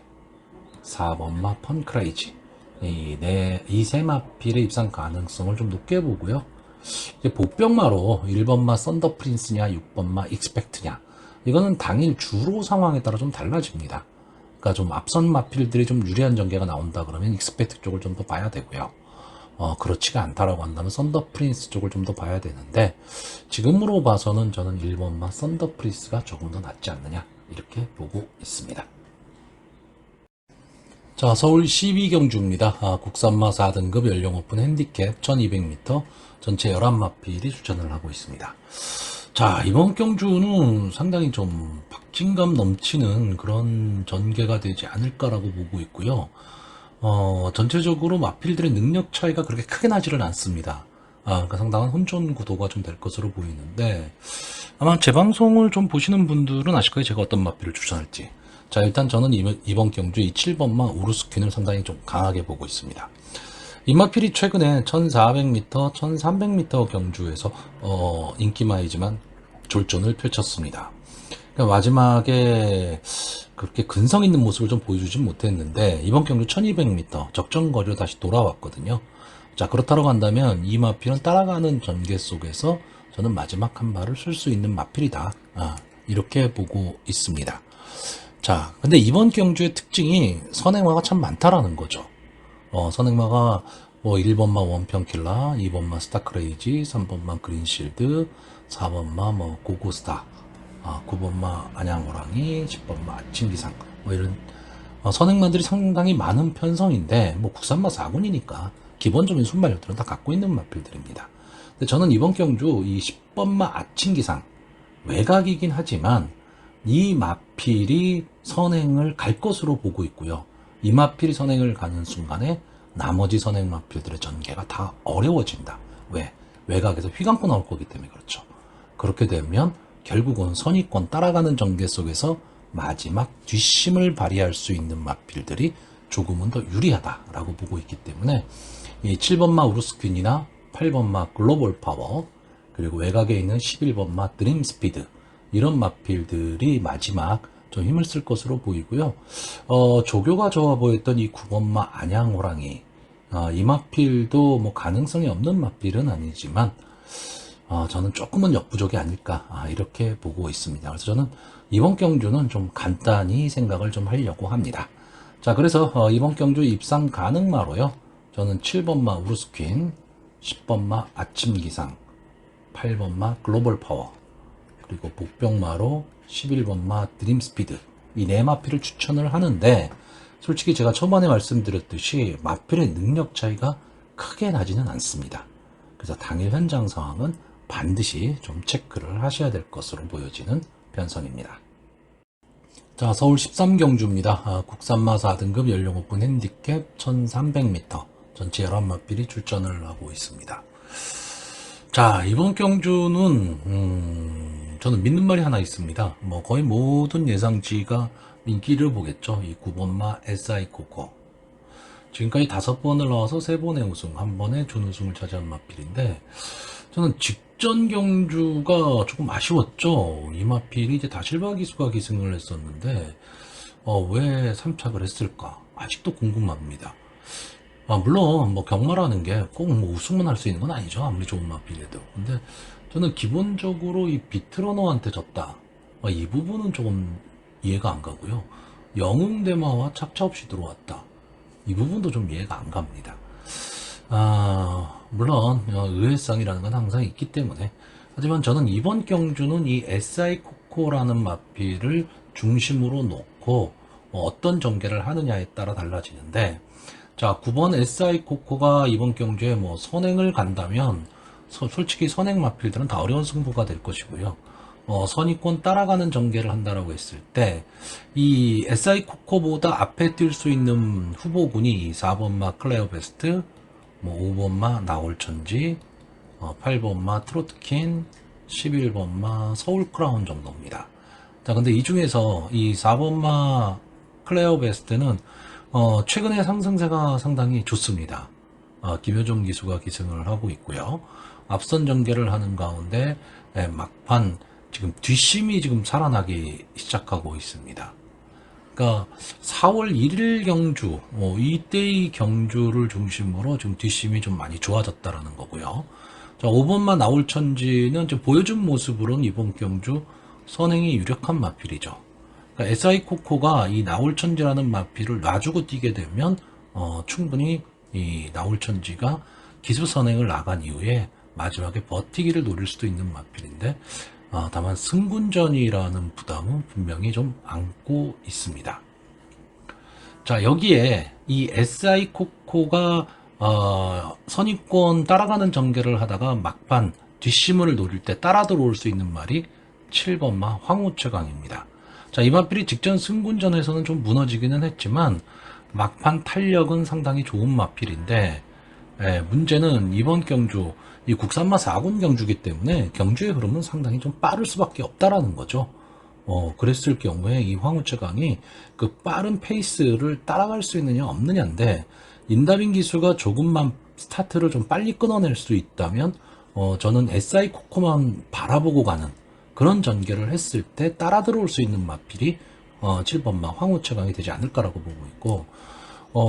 4번마 펀크라이지, 이 세 마필의 입상 가능성을 좀 높게 보고요. 이제 복병마로 1번마 썬더 프린스냐 6번마 익스펙트냐, 이거는 당일 주로 상황에 따라 좀 달라집니다. 그러니까 좀 앞선 마필들이 좀 유리한 전개가 나온다 그러면 익스펙트 쪽을 좀 더 봐야 되고요. 그렇지가 않다라고 한다면 썬더 프린스 쪽을 좀 더 봐야 되는데, 지금으로 봐서는 저는 1번마 썬더 프린스가 조금 더 낫지 않느냐 이렇게 보고 있습니다. 자, 서울 12경주입니다. 국산마 4등급 연령 오픈 핸디캡 1200m 전체 11마필이 추천을 하고 있습니다. 자, 이번 경주는 상당히 좀 박진감 넘치는 그런 전개가 되지 않을까라고 보고 있고요. 전체적으로 마필들의 능력 차이가 그렇게 크게 나지는 않습니다. 그러니까 상당한 혼전 구도가 좀 될 것으로 보이는데, 아마 제 방송을 좀 보시는 분들은 아실 거예요. 제가 어떤 마필을 추천할지. 자, 일단 저는 이번 경주 이 7번마 우르스퀸을 상당히 좀 강하게 보고 있습니다. 이 마필이 최근에 1400m, 1300m 경주에서 인기마이지만 졸전을 펼쳤습니다. 그러니까 마지막에 그렇게 근성 있는 모습을 좀 보여주진 못했는데, 이번 경주 1200m 적정거리로 다시 돌아왔거든요. 자, 그렇다고 한다면 이 마필은 따라가는 전개 속에서 저는 마지막 한 발을 쓸 수 있는 마필이다. 이렇게 보고 있습니다. 자, 근데 이번 경주의 특징이 선행마가 참 많다라는 거죠. 선행마가 뭐 1번마 원평킬라, 2번마 스타크레이지, 3번마 그린실드, 4번마 뭐 고고스타, 9번마 안양호랑이, 10번마 아침기상, 뭐 이런 선행마들이 상당히 많은 편성인데, 뭐 국산마 4군이니까 기본적인 순발력들은 다 갖고 있는 마필들입니다. 근데 저는 이번 경주 이 10번마 아침기상 외곽이긴 하지만 이 마필이 선행을 갈 것으로 보고 있고요. 이 마필이 선행을 가는 순간에 나머지 선행 마필들의 전개가 다 어려워진다. 왜? 외곽에서 휘감고 나올 거기 때문에 그렇죠. 그렇게 되면 결국은 선의권 따라가는 전개 속에서 마지막 뒷심을 발휘할 수 있는 마필들이 조금은 더 유리하다라고 보고 있기 때문에 이 7번마 우르스퀸이나 8번마 글로벌 파워, 그리고 외곽에 있는 11번마 드림 스피드, 이런 마필들이 마지막 좀 힘을 쓸 것으로 보이고요. 조교가 좋아 보였던 이 9번마 안양호랑이, 이 마필도 뭐 가능성이 없는 마필은 아니지만 저는 조금은 역부족이 아닐까 이렇게 보고 있습니다. 그래서 저는 이번 경주는 좀 간단히 생각을 좀 하려고 합니다. 자, 그래서 이번 경주 입상 가능마로요, 저는 7번마 우르스퀸, 10번마 아침기상, 8번마 글로벌 파워, 그리고 복병마로 11번마 드림스피드, 이 네 마필을 추천을 하는데, 솔직히 제가 초반에 말씀드렸듯이 마필의 능력 차이가 크게 나지는 않습니다. 그래서 당일 현장 상황은 반드시 좀 체크를 하셔야 될 것으로 보여지는 편성입니다. 자, 서울 13경주입니다. 국산마 4등급 연령 오픈 핸디캡 1300m 전체 11마필이 출전을 하고 있습니다. 자, 이번 경주는 저는 믿는 말이 하나 있습니다. 뭐 거의 모든 예상치가 인기를 보겠죠. 이 9번마 SI 코코. 지금까지 5번을 나와서 3번의 우승, 1번의 준우승을 차지한 마필인데, 저는 직전 경주가 조금 아쉬웠죠. 이마필이 이제 다실바 기수가 기승을 했었는데, 왜 3착을 했을까? 아직도 궁금합니다. 물론, 뭐, 경마라는 게 꼭 뭐 우승만 할 수 있는 건 아니죠. 아무리 좋은 마필이라도. 근데 저는 기본적으로 이 비트러너한테 졌다. 이 부분은 조금 이해가 안 가고요. 영웅대마와 착차 없이 들어왔다. 이 부분도 좀 이해가 안 갑니다. 물론 의외성이라는 건 항상 있기 때문에, 하지만 저는 이번 경주는 이 SI 코코라는 마필을 중심으로 놓고 어떤 전개를 하느냐에 따라 달라지는데, 자, 9번 SI 코코가 이번 경주에 뭐 선행을 간다면 솔직히 선행 마필들은 다 어려운 승부가 될 것이고요. 선의권 따라가는 전개를 한다라고 했을 때, 이 SI 코코보다 앞에 뛸 수 있는 후보군이 4번마 클레어 베스트, 뭐 5번마 나올천지, 8번마 트로트킨, 11번마 서울 크라운 정도입니다. 자, 근데 이 중에서 이 4번마 클레어 베스트는 최근에 상승세가 상당히 좋습니다. 김효정 기수가 기승을 하고 있고요. 앞선 전개를 하는 가운데 막판 지금 뒷심이 지금 살아나기 시작하고 있습니다. 그러니까 4월 1일 경주, 이때의 경주를 중심으로 지금 뒷심이 좀 많이 좋아졌다라는 거고요. 자, 5번만 나올천지는 지금 보여준 모습으로는 이번 경주 선행이 유력한 마필이죠. 그러니까 SI 코코가 이 나올천지라는 마필을 놔주고 뛰게 되면 충분히 이 나올천지가 기수 선행을 나간 이후에 마지막에 버티기를 노릴 수도 있는 마필인데, 다만 승군전이라는 부담은 분명히 좀 안고 있습니다. 자, 여기에 이 SI 코코가 선입권 따라가는 전개를 하다가 막판 뒷심을 노릴 때 따라 들어올 수 있는 말이 7번마 황우최강입니다. 자, 이 마필이 직전 승군전에서는 좀 무너지기는 했지만 막판 탄력은 상당히 좋은 마필인데, 문제는 이번 경주 이 국산마 4군 경주기 때문에 경주의 흐름은 상당히 좀 빠를 수밖에 없다라는 거죠. 그랬을 경우에 이 황우채강이 그 빠른 페이스를 따라갈 수 있느냐 없느냐인데, 인다빈 기수가 조금만 스타트를 좀 빨리 끊어낼 수 있다면 저는 SI 코코만 바라보고 가는 그런 전개를 했을 때 따라 들어올 수 있는 마필이 7번마 황우채강이 되지 않을까라고 보고 있고,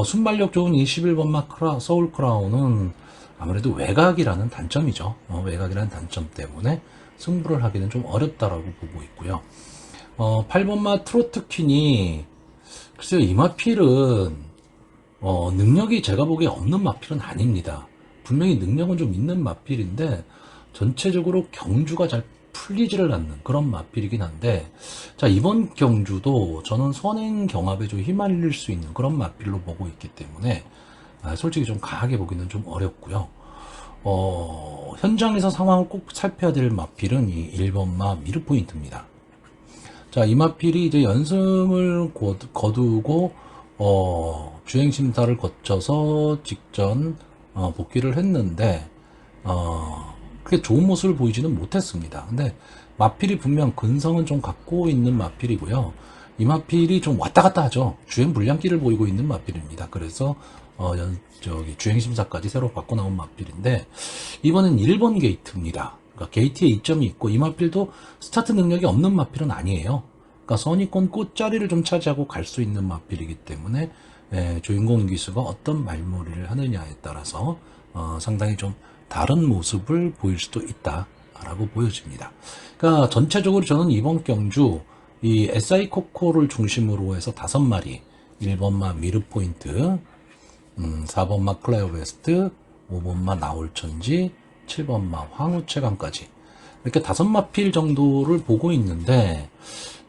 순발력 좋은 21번마 서울 크라운은 아무래도 외곽이라는 단점이죠. 외곽이라는 단점 때문에 승부를 하기는 좀 어렵다라고 보고 있고요. 8번마 트로트퀸이, 글쎄요, 이 마필은 능력이 제가 보기에 없는 마필은 아닙니다. 분명히 능력은 좀 있는 마필인데 전체적으로 경주가 잘 풀리지를 않는 그런 마필이긴 한데, 자, 이번 경주도 저는 선행 경합에 좀 휘말릴 수 있는 그런 마필로 보고 있기 때문에 솔직히 좀 강하게 보기는 좀 어렵고요. 현장에서 상황을 꼭 살펴야 될 마필은 이 1번마 미르포인트입니다. 자, 이 마필이 이제 연승을 거두고 주행심사를 거쳐서 직전 복귀를 했는데 그게 좋은 모습을 보이지는 못했습니다. 근데 마필이 분명 근성은 좀 갖고 있는 마필이고요. 이 마필이 좀 왔다 갔다 하죠. 주행 불량기를 보이고 있는 마필입니다. 그래서 주행심사까지 새로 바꿔 나온 마필인데, 이번엔 1번 게이트입니다. 그러니까 게이트에 이점이 있고, 이 마필도 스타트 능력이 없는 마필은 아니에요. 그러니까 선의권 꽃자리를 좀 차지하고 갈 수 있는 마필이기 때문에 주인공 기수가 어떤 말머리를 하느냐에 따라서 상당히 좀 다른 모습을 보일 수도 있다라고 보여집니다. 그러니까 전체적으로 저는 이번 경주 이 SI 코코를 중심으로 해서 5마리, 1번마 미르포인트, 4번마 클레어 베스트, 5번마 나올천지, 7번마 황우채강까지 이렇게 5마필 정도를 보고 있는데,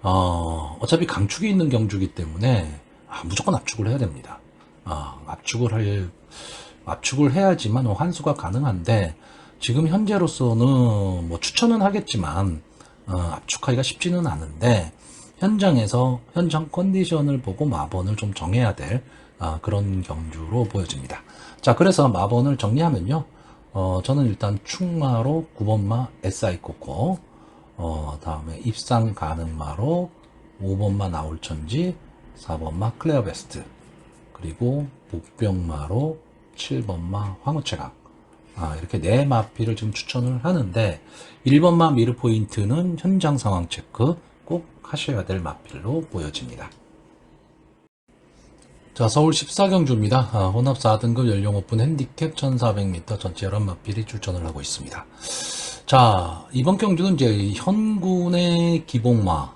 어차피 강축이 있는 경주기 때문에 무조건 압축을 해야 됩니다. 압축을 해야지만 환수가 가능한데, 지금 현재로서는 뭐 추천은 하겠지만 압축하기가 쉽지는 않은데, 현장 컨디션을 보고 마번을 좀 정해야 될 그런 경주로 보여집니다. 자, 그래서 마번을 정리하면요, 저는 일단 충마로 9번마 SI 코코, 다음에 입상 가능마로 5번마 나올천지, 4번마 클레어 베스트, 그리고 복병마로 7번마 황우채강, 이렇게 네 마필을 지금 추천을 하는데 1번마 미르 포인트는 현장 상황 체크 꼭 하셔야 될 마필로 보여집니다. 자, 서울 14경주입니다. 혼합 4등급 연령 오픈 핸디캡 1400m 전체 11마필이 출전을 하고 있습니다. 자, 이번 경주는 이제 현군의 기복마,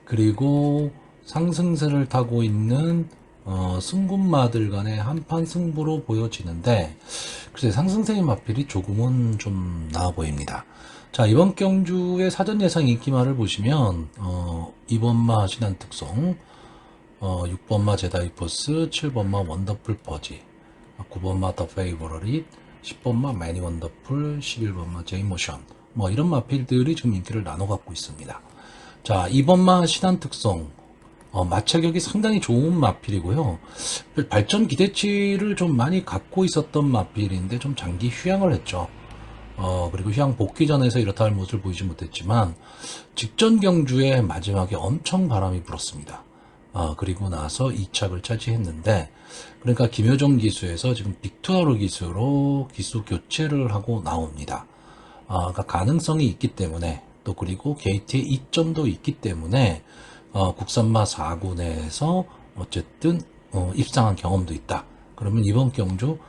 그리고 상승세를 타고 있는 승군마들 간의 한판 승부로 보여지는데, 글쎄 상승세의 마필이 조금은 좀 나아 보입니다. 자, 이번 경주의 사전 예상 인기마를 보시면 2번마 신한특송, 6번마 제다이포스, 7번마 원더풀 퍼지, 9번마 더 페이버러릿, 10번마 매니 원더풀, 11번마 제이모션, 뭐 이런 마필들이 지금 인기를 나눠 갖고 있습니다. 자, 2번마 신한특송, 마찰력이 상당히 좋은 마필이고요. 발전 기대치를 좀 많이 갖고 있었던 마필인데 좀 장기 휴양을 했죠. 그리고 휴양 복귀 전에서 이렇다 할 모습을 보이지 못했지만 직전 경주의 마지막에 엄청 바람이 불었습니다. 그리고 나서 2착을 차지했는데, 그러니까 김효정 기수에서 지금 빅투아로 기수로 기수 교체를 하고 나옵니다. 그러니까 가능성이 있기 때문에, 또 그리고 게이트의 이점도 있기 때문에 국산마 4구 내에서 어쨌든 입상한 경험도 있다. 그러면 이번 경주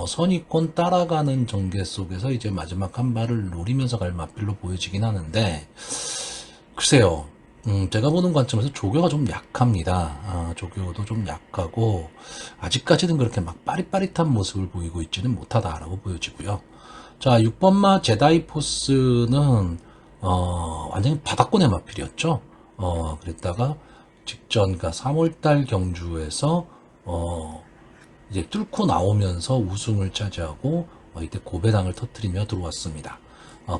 선의권 따라가는 전개 속에서 이제 마지막 한 발을 노리면서 갈 마필로 보여지긴 하는데, 글쎄요. 제가 보는 관점에서 조교가 좀 약합니다. 조교도 좀 약하고 아직까지는 그렇게 막 빠릿빠릿한 모습을 보이고 있지는 못하다라고 보여지고요. 자, 6번마 제다이포스는 완전히 바닥권의 마필이었죠. 그랬다가 직전, 그러니까 3월달 경주에서 이제 뚫고 나오면서 우승을 차지하고 이때 고배당을 터뜨리며 들어왔습니다.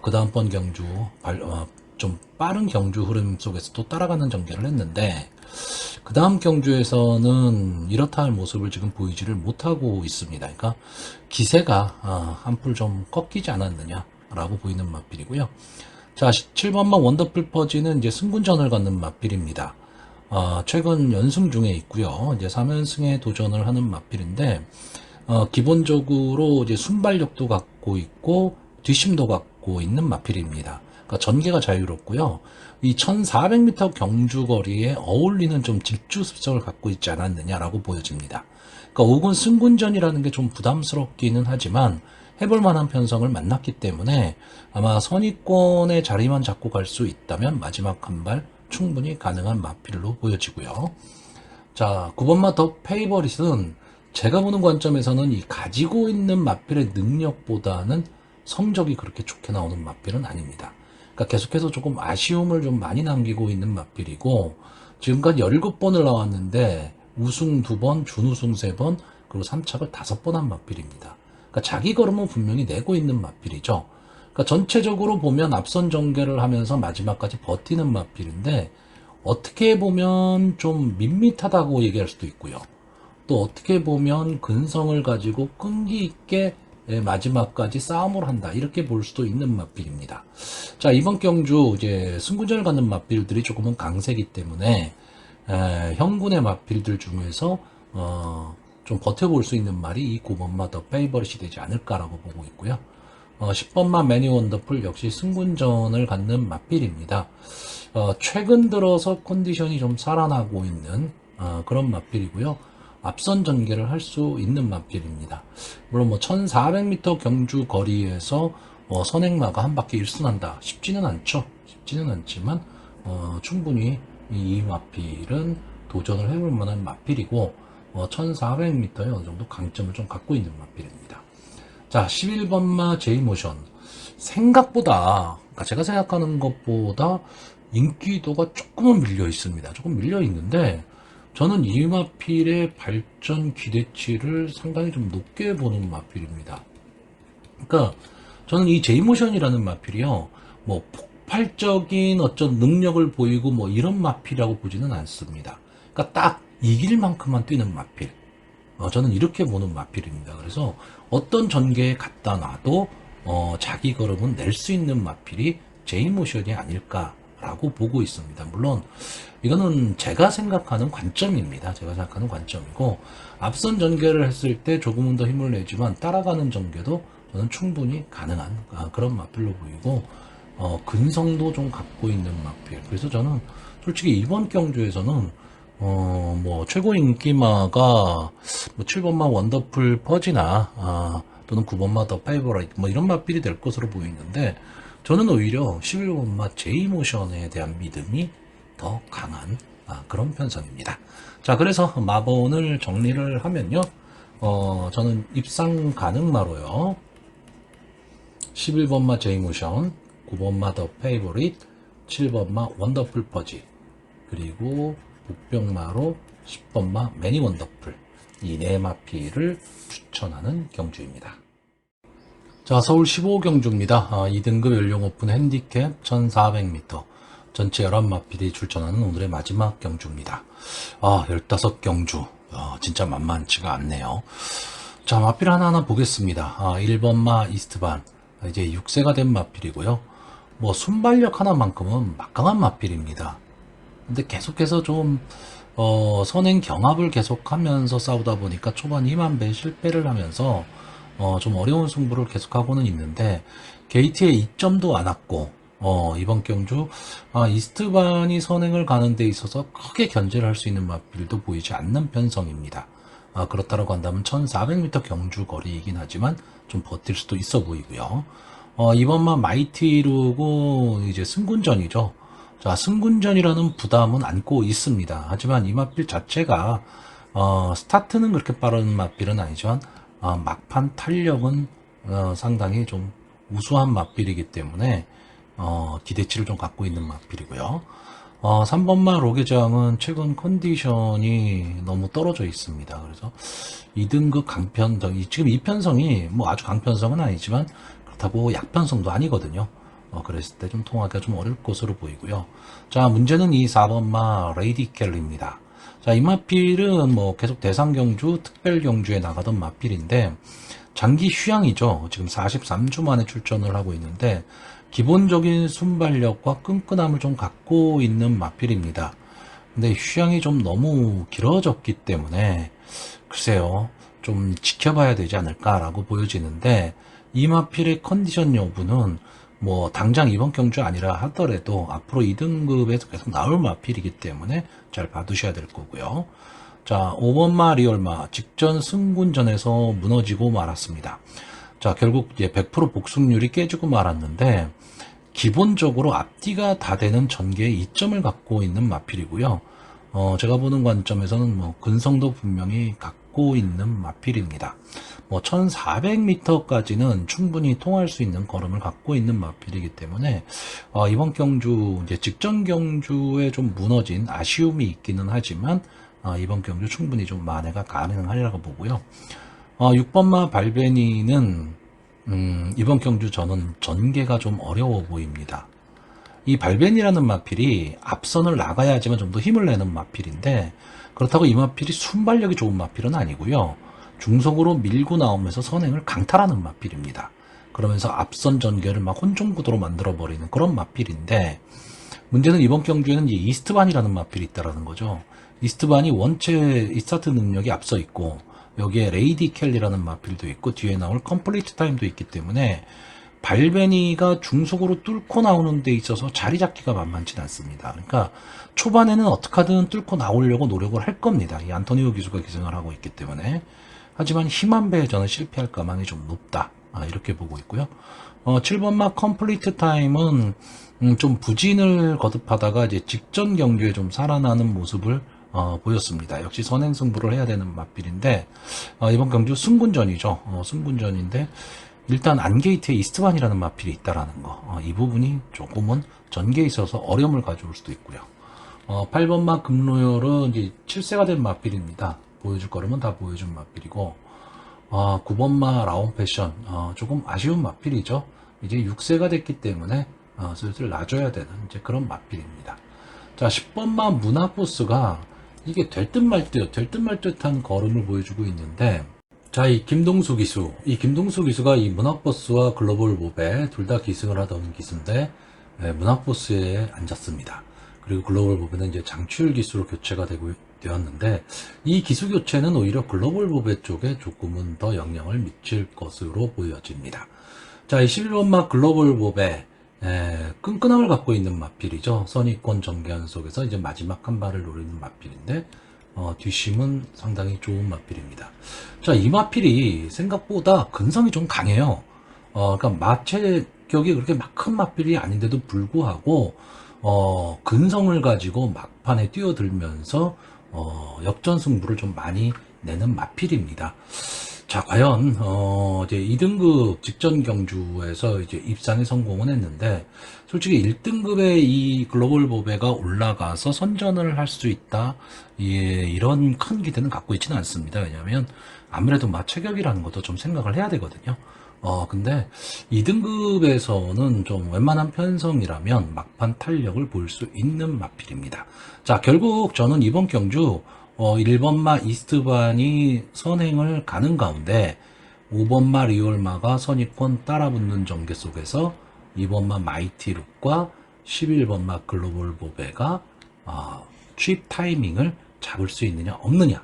그 다음번 경주 좀 빠른 경주 흐름 속에서 또 따라가는 전개를 했는데, 그 다음 경주에서는 이렇다 할 모습을 지금 보이지를 못하고 있습니다. 그러니까 기세가 한풀 좀 꺾이지 않았느냐라고 보이는 마필이고요. 자, 7번마 원더풀 퍼지는 이제 승군전을 갖는 마필입니다. 최근 연승 중에 있고요. 이제 3연승에 도전을 하는 마필인데, 기본적으로 이제 순발력도 갖고 있고 뒷심도 갖고 있는 마필입니다. 그러니까 전개가 자유롭고요. 이 1400m 경주 거리에 어울리는 좀 질주 습성을 갖고 있지 않았느냐라고 보여집니다. 그러니까 5군 승군전이라는 게 좀 부담스럽기는 하지만 해볼 만한 편성을 만났기 때문에 아마 선의권의 자리만 잡고 갈 수 있다면 마지막 한 발 충분히 가능한 마필로 보여지고요. 자, 9번마 더 페이버릿은 제가 보는 관점에서는 이 가지고 있는 마필의 능력보다는 성적이 그렇게 좋게 나오는 마필은 아닙니다. 그러니까 계속해서 조금 아쉬움을 좀 많이 남기고 있는 마필이고, 지금까지 17번을 나왔는데 우승 2번, 준우승 3번, 그리고 3착을 5번 한 마필입니다. 그러니까 자기 걸음은 분명히 내고 있는 마필이죠. 그러니까 전체적으로 보면 앞선 전개를 하면서 마지막까지 버티는 마필인데, 어떻게 보면 좀 밋밋하다고 얘기할 수도 있고요. 또 어떻게 보면 근성을 가지고 끈기 있게 마지막까지 싸움을 한다, 이렇게 볼 수도 있는 마필입니다. 자, 이번 경주 이제 승군전을 갖는 마필들이 조금은 강세기 때문에 형군의 마필들 중에서 좀 버텨볼 수 있는 말이 이 9번마 더 페이버릿이 되지 않을까라고 보고 있고요. 10번마 매니 원더풀 역시 승군전을 갖는 마필입니다. 최근 들어서 컨디션이 좀 살아나고 있는 그런 마필이고요. 앞선 전개를 할 수 있는 마필입니다. 물론 뭐 1400m 경주 거리에서 선행마가 한 바퀴 1순한다 쉽지는 않죠. 쉽지는 않지만 충분히 이 마필은 도전을 해볼 만한 마필이고 1400m에 어느 정도 강점을 좀 갖고 있는 마필입니다. 자, 11번마 제이모션. 생각보다, 그러니까 제가 생각하는 것보다 인기도가 조금은 밀려 있습니다. 조금 밀려 있는데, 저는 이 마필의 발전 기대치를 상당히 좀 높게 보는 마필입니다. 그러니까 저는 이 제이모션이라는 마필이요, 뭐 폭발적인 어떤 능력을 보이고 뭐 이런 마필이라고 보지는 않습니다. 그러니까 딱 이길 만큼만 뛰는 마필. 저는 이렇게 보는 마필입니다. 그래서 어떤 전개에 갖다 놔도 자기 걸음은 낼 수 있는 마필이 제이모션이 아닐까라고 보고 있습니다. 물론 이거는 제가 생각하는 관점입니다. 제가 생각하는 관점이고, 앞선 전개를 했을 때 조금은 더 힘을 내지만 따라가는 전개도 저는 충분히 가능한 그런 마필로 보이고, 근성도 좀 갖고 있는 마필. 그래서 저는 솔직히 이번 경주에서는 뭐 최고 인기마가 뭐 7번마 원더풀 퍼지나 또는 9번마 더 페이버라이트 뭐 이런 마필이 될 것으로 보이는데, 저는 오히려 11번마 제이모션에 대한 믿음이 더 강한 그런 편성입니다. 자, 그래서 마번을 정리를 하면요, 저는 입상 가능마로요, 11번마 제이모션, 9번마 더 페이보릿, 7번마 원더풀 퍼지, 그리고 복병마로 10번마 매니 원더풀, 이 네 마필을 추천하는 경주입니다. 자, 서울 15경주입니다. 2등급 연령 오픈 핸디캡 1400m, 전체 11마필이 출전하는 오늘의 마지막 경주입니다. 15경주, 진짜 만만치가 않네요. 자, 마필 하나하나 보겠습니다. 1번마 이스트반, 이제 6세가 된 마필이고요. 뭐 순발력 하나만큼은 막강한 마필입니다. 근데 계속해서 좀 선행 경합을 계속하면서 싸우다 보니까 초반 힘한배 실패를 하면서 좀 어려운 승부를 계속하고는 있는데, 게이트에 2점도 안 왔고, 이번 경주 이스트반이 선행을 가는 데 있어서 크게 견제를 할 수 있는 마필도 보이지 않는 편성입니다. 그렇다고 한다면 1400m 경주 거리이긴 하지만 좀 버틸 수도 있어 보이고요. 이번만 마이티루고 이제 승군전이죠. 자, 승군전이라는 부담은 안고 있습니다. 하지만 이 마필 자체가 스타트는 그렇게 빠른 마필은 아니지만 막판 탄력은 상당히 좀 우수한 마필이기 때문에 기대치를 좀 갖고 있는 마필이고요. 3번마 로게장은 최근 컨디션이 너무 떨어져 있습니다. 그래서 2등급 강편성, 지금 이 편성이 뭐 아주 강편성은 아니지만 그렇다고 약편성도 아니거든요. 그랬을 때 좀 통하기가 좀 어려울 것으로 보이고요. 자, 문제는 이 4번마 레이디 켈리입니다. 자, 이 마필은 뭐 계속 대상 경주, 특별 경주에 나가던 마필인데, 장기 휴양이죠. 지금 43주 만에 출전을 하고 있는데, 기본적인 순발력과 끈끈함을 좀 갖고 있는 마필입니다. 근데 휴양이 좀 너무 길어졌기 때문에, 글쎄요, 좀 지켜봐야 되지 않을까라고 보여지는데, 이 마필의 컨디션 여부는 뭐 당장 이번 경주 아니라 하더라도 앞으로 2등급에서 계속 나올 마필이기 때문에 잘 봐두셔야 될 거고요. 자, 5번마 리얼마 직전 승군전에서 무너지고 말았습니다. 자, 결국 이제 100% 복승률이 깨지고 말았는데, 기본적으로 앞뒤가 다 되는 전개의 이점을 갖고 있는 마필이고요. 제가 보는 관점에서는 뭐 근성도 분명히 갖고 있는 마필입니다. 뭐 1400m까지는 충분히 통할 수 있는 걸음을 갖고 있는 마필이기 때문에 이번 경주 이제 직전 경주에 좀 무너진 아쉬움이 있기는 하지만 이번 경주 충분히 좀 만회가 가능하리라고 보고요. 6번마 발베니는 이번 경주 저는 전개가 좀 어려워 보입니다. 이 발벤이라는 마필이 앞선을 나가야지만 좀 더 힘을 내는 마필인데, 그렇다고 이 마필이 순발력이 좋은 마필은 아니고요. 중속으로 밀고 나오면서 선행을 강탈하는 마필입니다. 그러면서 앞선 전개를 막 혼종구도로 만들어버리는 그런 마필인데, 문제는 이번 경주에는 이 이스트반이라는 마필이 있다는 거죠. 이스트반이 원체 스타트 능력이 앞서 있고, 여기에 레이디 켈리라는 마필도 있고, 뒤에 나올 컴플리트 타임도 있기 때문에 발베니가 중속으로 뚫고 나오는 데 있어서 자리 잡기가 만만치 않습니다. 그러니까 초반에는 어떻게든 뚫고 나오려고 노력을 할 겁니다. 이 안토니오 기수가 기승을 하고 있기 때문에. 하지만 힘한 배에 저는 실패할 가망이 좀 높다, 이렇게 보고 있고요. 7번마 컴플리트 타임은 좀 부진을 거듭하다가 이제 직전 경주에 좀 살아나는 모습을 보였습니다. 역시 선행 승부를 해야 되는 마필인데, 이번 경주 승군전이죠. 승군전인데 일단 안게이트에 이스트반이라는 마필이 있다라는 거, 이 부분이 조금은 전개에 있어서 어려움을 가져올 수도 있고요. 8번마 금로열은 이제 7세가 된 마필입니다. 보여줄 거라면 다 보여준 마필이고, 9번마 라온 패션, 조금 아쉬운 마필이죠. 이제 6세가 됐기 때문에 슬슬 놔줘야 되는 이제 그런 마필입니다. 자, 10번마 문화포스가 이게 될 듯 말 듯한 걸음을 보여주고 있는데, 자, 이 김동수 기수가 이 문학버스와 글로벌 몹에 둘 다 기승을 하던 기수인데, 문학버스에 앉았습니다. 그리고 글로벌 몹에는 이제 장추율 기수로 교체가 되고 되었는데 이 기수 교체는 오히려 글로벌 보배 쪽에 조금은 더 영향을 미칠 것으로 보여집니다. 자, 이 11번마 글로벌 보배 끈끈함을 갖고 있는 마필이죠. 선입권 전개한 속에서 이제 마지막 한 발을 노리는 마필인데 뒷심은 상당히 좋은 마필입니다. 자, 이 마필이 생각보다 근성이 좀 강해요. 그러니까 마체격이 그렇게 막 큰 마필이 아닌데도 불구하고 근성을 가지고 막판에 뛰어들면서 역전 승부를 좀 많이 내는 마필입니다. 자, 과연 이제 2등급 직전 경주에서 이제 입상에 성공은 했는데 솔직히 1등급의 이 글로벌 보배가 올라가서 선전을 할 수 있다. 예, 이런 큰 기대는 갖고 있지는 않습니다. 왜냐하면 아무래도 마체격이라는 것도 좀 생각을 해야 되거든요. 근데 2등급에서는 좀 웬만한 편성이라면 막판 탄력을 볼 수 있는 마필입니다. 자, 결국 저는 이번 경주 1번마 이스트반이 선행을 가는 가운데 5번마 리올마가 선입권 따라붙는 전개 속에서 2번마 마이티룩과 11번마 글로벌 보배가 취입 타이밍을 잡을 수 있느냐 없느냐,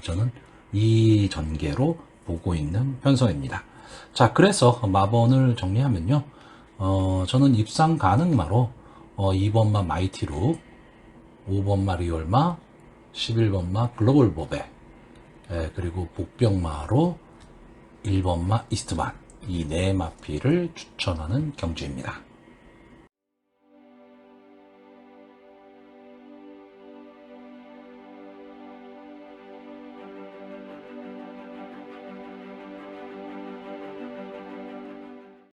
저는 이 전개로 보고 있는 편성입니다. 자, 그래서 마번을 정리하면요, 저는 입상 가능마로 2번마 마이티룩, 5번마 리올마, 11번마 글로벌 보배, 그리고 복병마로 1번마 이스트반, 이 네 마필을 추천하는 경주입니다.